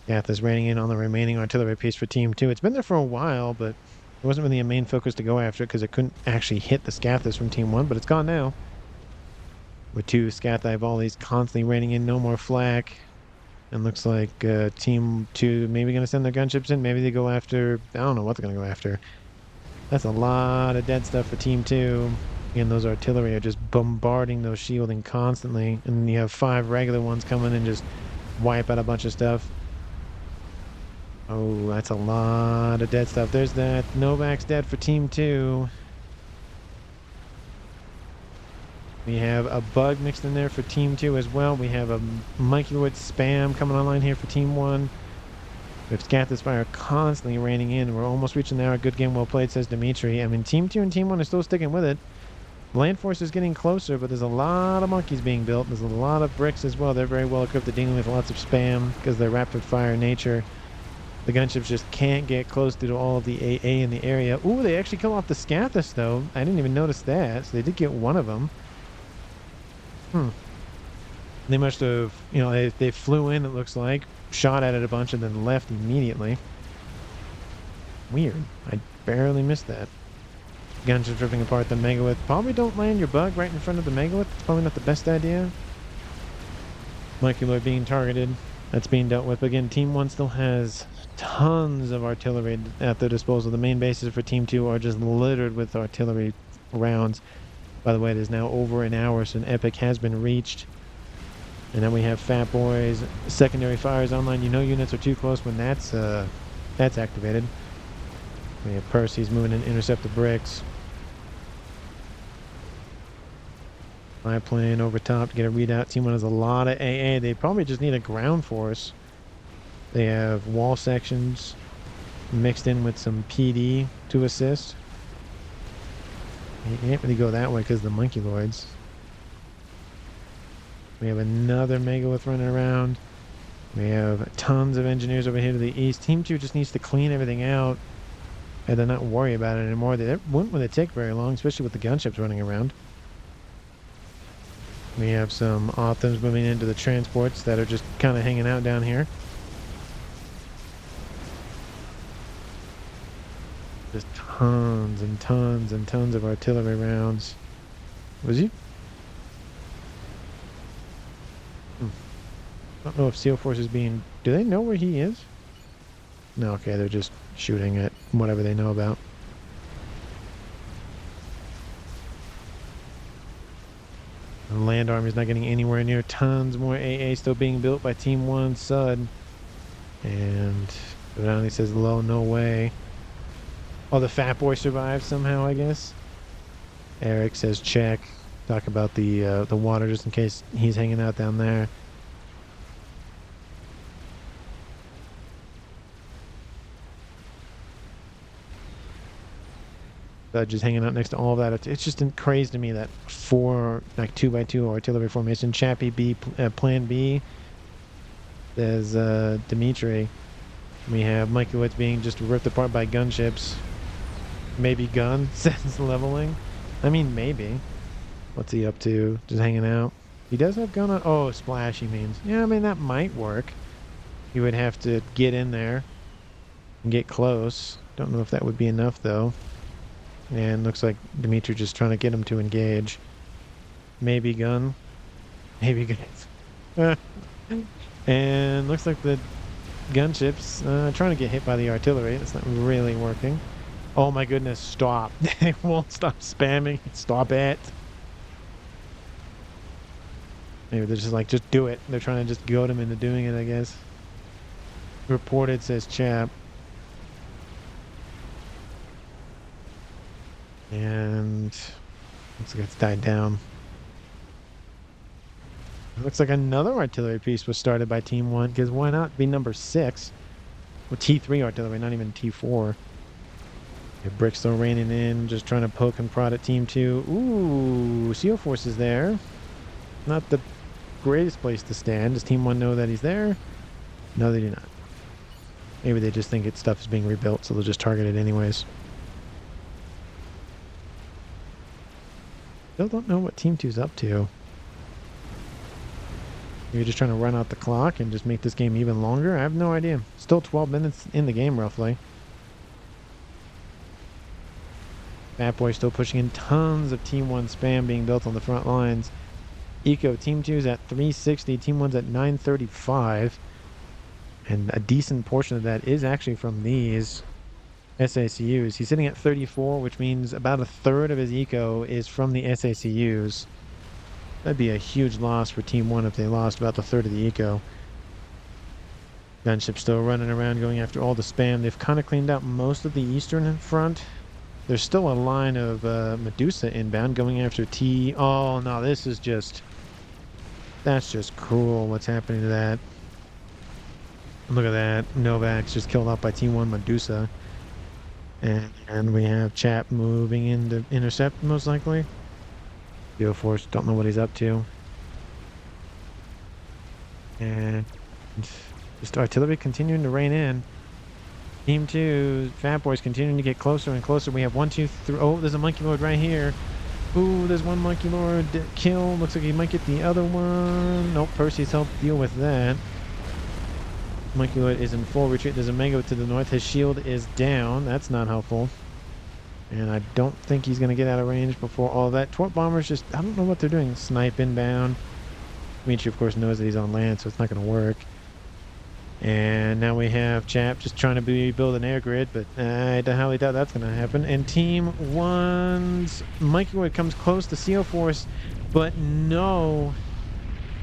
[SPEAKER 1] Gath is raining in on the remaining artillery piece for Team 2. It's been there for a while, but it wasn't really a main focus to go after it because it couldn't actually hit the Scathis from Team 1, but it's gone now. With 2 Scathai volleys constantly raining in, no more flak. And looks like Team 2 maybe going to send their gunships in. Maybe they go after... I don't know what they're going to go after. That's a lot of dead stuff for Team 2. And those artillery are just bombarding those shielding constantly. And then you have 5 regular ones coming and just wipe out a bunch of stuff. Oh, that's a lot of dead stuff. There's that. Novak's dead for Team 2. We have a bug mixed in there for Team 2 as well. We have a Mikey Wood spam coming online here for Team 1. We have Scathis Fire constantly raining in. We're almost reaching the hour. Good game, well played, says Dimitri. I mean, Team 2 and Team 1 are still sticking with it. Land Force is getting closer, but there's a lot of monkeys being built. There's a lot of bricks as well. They're very well equipped to dealing with lots of spam because they're rapid fire nature. The gunships just can't get close due to all of the AA in the area. Ooh, they actually kill off the Scathis, though. I didn't even notice that. So they did get one of them. They must have, they flew in, it looks like, shot at it a bunch, and then left immediately. Weird. I barely missed that. Gunships ripping apart the megalith. Probably don't land your bug right in front of the megalith. It's probably not the best idea. Mikey Lord being targeted. That's being dealt with. But again, Team 1 still has tons of artillery at their disposal. The main bases for Team 2 are just littered with artillery rounds. By the way, it is now over an hour, so an epic has been reached. And then we have Fat Boys, secondary fires online. Units are too close when that's activated. We have Percy's moving in, intercept the bricks. Biplane over top to get a readout. Team 1 has a lot of AA. They probably just need a ground force. They have wall sections mixed in with some PD to assist. You can't really go that way because of the monkey lords. We have another megalith running around. We have tons of engineers over here to the east. Team 2 just needs to clean everything out and then not worry about it anymore. They wouldn't really take very long, especially with the gunships running around. We have some Authams moving into the transports that are just kind of hanging out down here. Just tons and tons and tons of artillery rounds. Was he? I don't know if SEAL Force is being... Do they know where he is? No, okay, they're just shooting at whatever they know about. The land army's not getting anywhere near. Tons more AA still being built by Team 1 Sud. And Volatiles says, low, no way. Oh, the fat boy survived somehow, I guess. Eric says, check. Talk about the water just in case he's hanging out down there. Just hanging out next to all that. It's just crazy to me that 4 like 2x2 artillery formation. Chappie B, Plan B. There's Dimitri. We have Mikey Woods being just ripped apart by gunships. Maybe gun says leveling. I mean, maybe. What's he up to? Just hanging out. He does have gun on. Oh, splash. He means. Yeah, I mean that might work. He would have to get in there and get close. Don't know if that would be enough though. And looks like Dimitri just trying to get him to engage. Maybe gun. Maybe gun. And looks like the gunships trying to get hit by the artillery. That's not really working. Oh my goodness, stop. They won't stop spamming. Stop it. Maybe they're just like, just do it. They're trying to just goad him into doing it, I guess. Reported, says Chap. And looks like it's died down. It looks like another artillery piece was started by Team 1, because why not be number 6? Well, T3 artillery, not even T4. Brick still raining in, just trying to poke and prod at Team 2. Ooh, SEAL Force is there. Not the greatest place to stand. Does Team 1 know that he's there? No, they do not. Maybe they just think its stuff is being rebuilt, so they'll just target it anyways. Still don't know what Team 2's up to. Maybe just trying to run out the clock and just make this game even longer? I have no idea. Still 12 minutes in the game, roughly. Fat Boy still pushing in. Tons of Team 1 spam being built on the front lines. Eco, Team 2's at 360. Team 1's at 935. And a decent portion of that is actually from these SACUs. He's sitting at 34, which means about a third of his eco is from the SACUs. That'd be a huge loss for Team 1 if they lost about a third of the eco. Gunship still running around going after all the spam. They've kind of cleaned out most of the eastern front. There's still a line of Medusa inbound going after T. Oh, no, this is just... That's just cruel what's happening to that. Look at that. Novak's just killed off by Team 1 Medusa. And we have Chap moving in to intercept, most likely. Geo Force, don't know what he's up to. And just artillery continuing to rain in. Team 2, Fat Boys continuing to get closer and closer. We have 1, 2, 3. Oh, there's a Monkey Lord right here. Ooh, there's one Monkey Lord kill. Looks like he might get the other one. Nope, Percy's helped deal with that. Monkey Lord is in full retreat. There's a Mega to the north. His shield is down. That's not helpful. And I don't think he's going to get out of range before all that. Tort Bombers just, I don't know what they're doing. Snipe inbound. Dimitri, of course, knows that he's on land, so it's not going to work. And now we have Chap just trying to build an air grid, but I highly doubt that's going to happen. And Team 1's Mikey Wood comes close to SEAL Force, but no,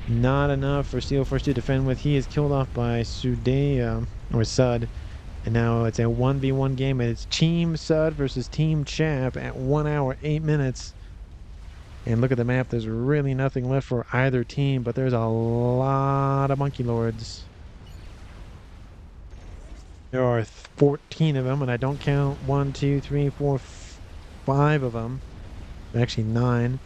[SPEAKER 1] not enough for SEAL Force to defend with. He is killed off by Sud. And now it's a 1v1 game, and it's Team Sud versus Team Chap at 1 hour, 8 minutes. And look at the map. There's really nothing left for either team, but there's a lot of Monkey Lords. There are 14 of them, and I don't count 1, 2, 3, 4, 5 of them. Actually, 9.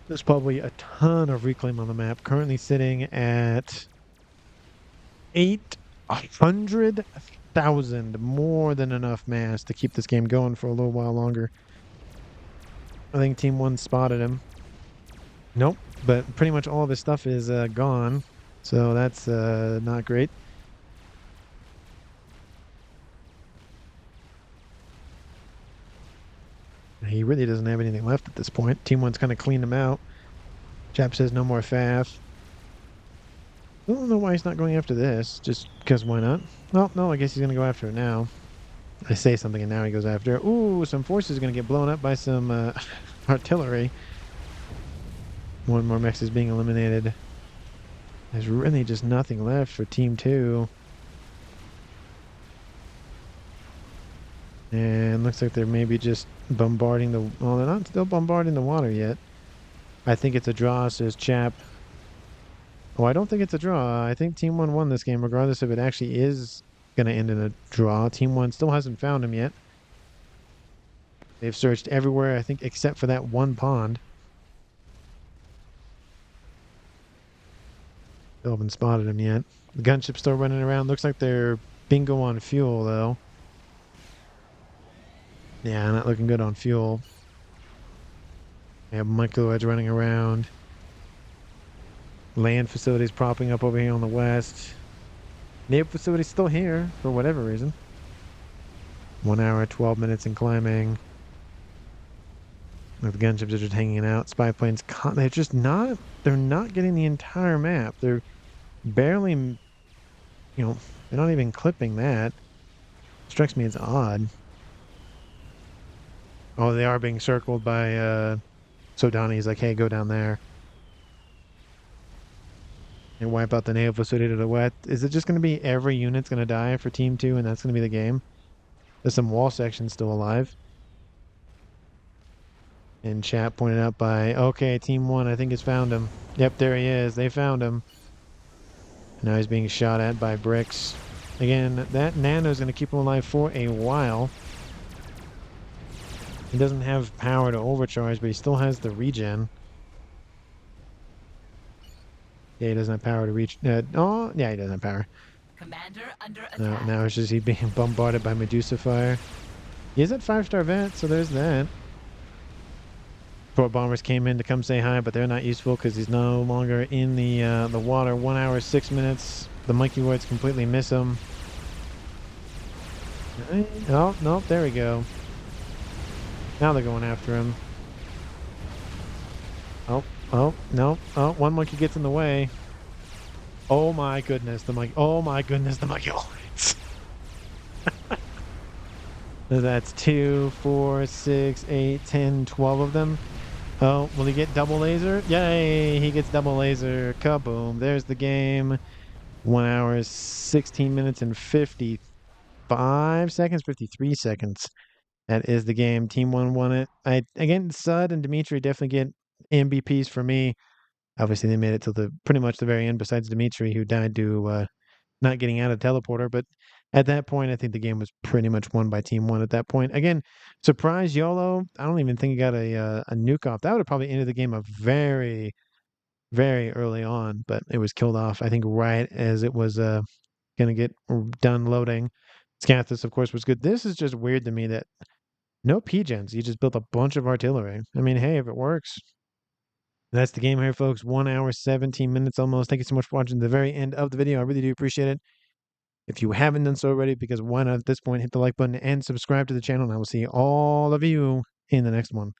[SPEAKER 1] There's probably a ton of reclaim on the map. Currently sitting at 800,000, more than enough mass to keep this game going for a little while longer. I think Team 1 spotted him. Nope, but pretty much all of his stuff is gone, so that's not great. He really doesn't have anything left at this point. Team 1's kind of cleaned him out. Chap says no more FAF. I don't know why he's not going after this. Just because why not? Well, no, I guess he's going to go after it now. I say something and now he goes after it. Ooh, some forces are going to get blown up by some artillery. One more mech is being eliminated. There's really just nothing left for Team 2. And looks like they're maybe just bombarding the... Well, they're not still bombarding the water yet. I think it's a draw, says Chap. Oh, I don't think it's a draw. I think Team 1 won this game, regardless if it actually is going to end in a draw. Team 1 still hasn't found him yet. They've searched everywhere, I think, except for that one pond. Still haven't spotted him yet. The gunship's still running around. Looks like they're bingo on fuel, though. Yeah, not looking good on fuel. They have microeds running around. Land facilities propping up over here on the west. Naval facility's still here, for whatever reason. 1 hour, 12 minutes in climbing. The gunships are just hanging out. Spy planes, they're just not, they're not getting the entire map. They're barely, they're not even clipping that. Strikes me as odd. Oh, they are being circled by, Sodani's like, hey, go down there. And wipe out the naval facility to the west. Is it just going to be every unit's going to die for Team 2 and that's going to be the game? There's some wall sections still alive. And chat pointed out by, okay, Team 1, I think has found him. Yep, there he is. They found him. Now he's being shot at by bricks. Again, that nano is going to keep him alive for a while. He doesn't have power to overcharge, but he still has the regen. Yeah, he doesn't have power to reach. Oh, yeah, he doesn't have power.
[SPEAKER 2] Commander under attack.
[SPEAKER 1] No, now it's just he being bombarded by Medusa fire. He is at 5-star vet, so there's that. 4 bombers came in to come say hi, but they're not useful because he's no longer in the water. 1 hour, 6 minutes. The monkey wards completely miss him. Oh, nope, there we go. Now they're going after him. Oh, no. Oh, one monkey gets in the way. Oh my goodness, the monkey. Oh my goodness, the monkey wards. That's 2, 4, 6, 8, 10, 12 of them. Oh, will he get double laser? Yay! He gets double laser. Kaboom. There's the game. 1 hour, 16 minutes, and 55 seconds, 53 seconds. That is the game. Team 1 won it. Again, Sud and Dimitri definitely get MVPs for me. Obviously, they made it to pretty much the very end, besides Dimitri, who died to not getting out of teleporter. But at that point, I think the game was pretty much won by Team 1 at that point. Again, surprise YOLO. I don't even think he got a nuke off. That would have probably ended the game a very, very early on, but it was killed off, I think, right as it was going to get done loading. Scathis, of course, was good. This is just weird to me that no P-gens. You just built a bunch of artillery. I mean, hey, if it works. That's the game here, folks. 1 hour, 17 minutes almost. Thank you so much for watching the very end of the video. I really do appreciate it. If you haven't done so already, because why not at this point, hit the like button and subscribe to the channel, and I will see all of you in the next one.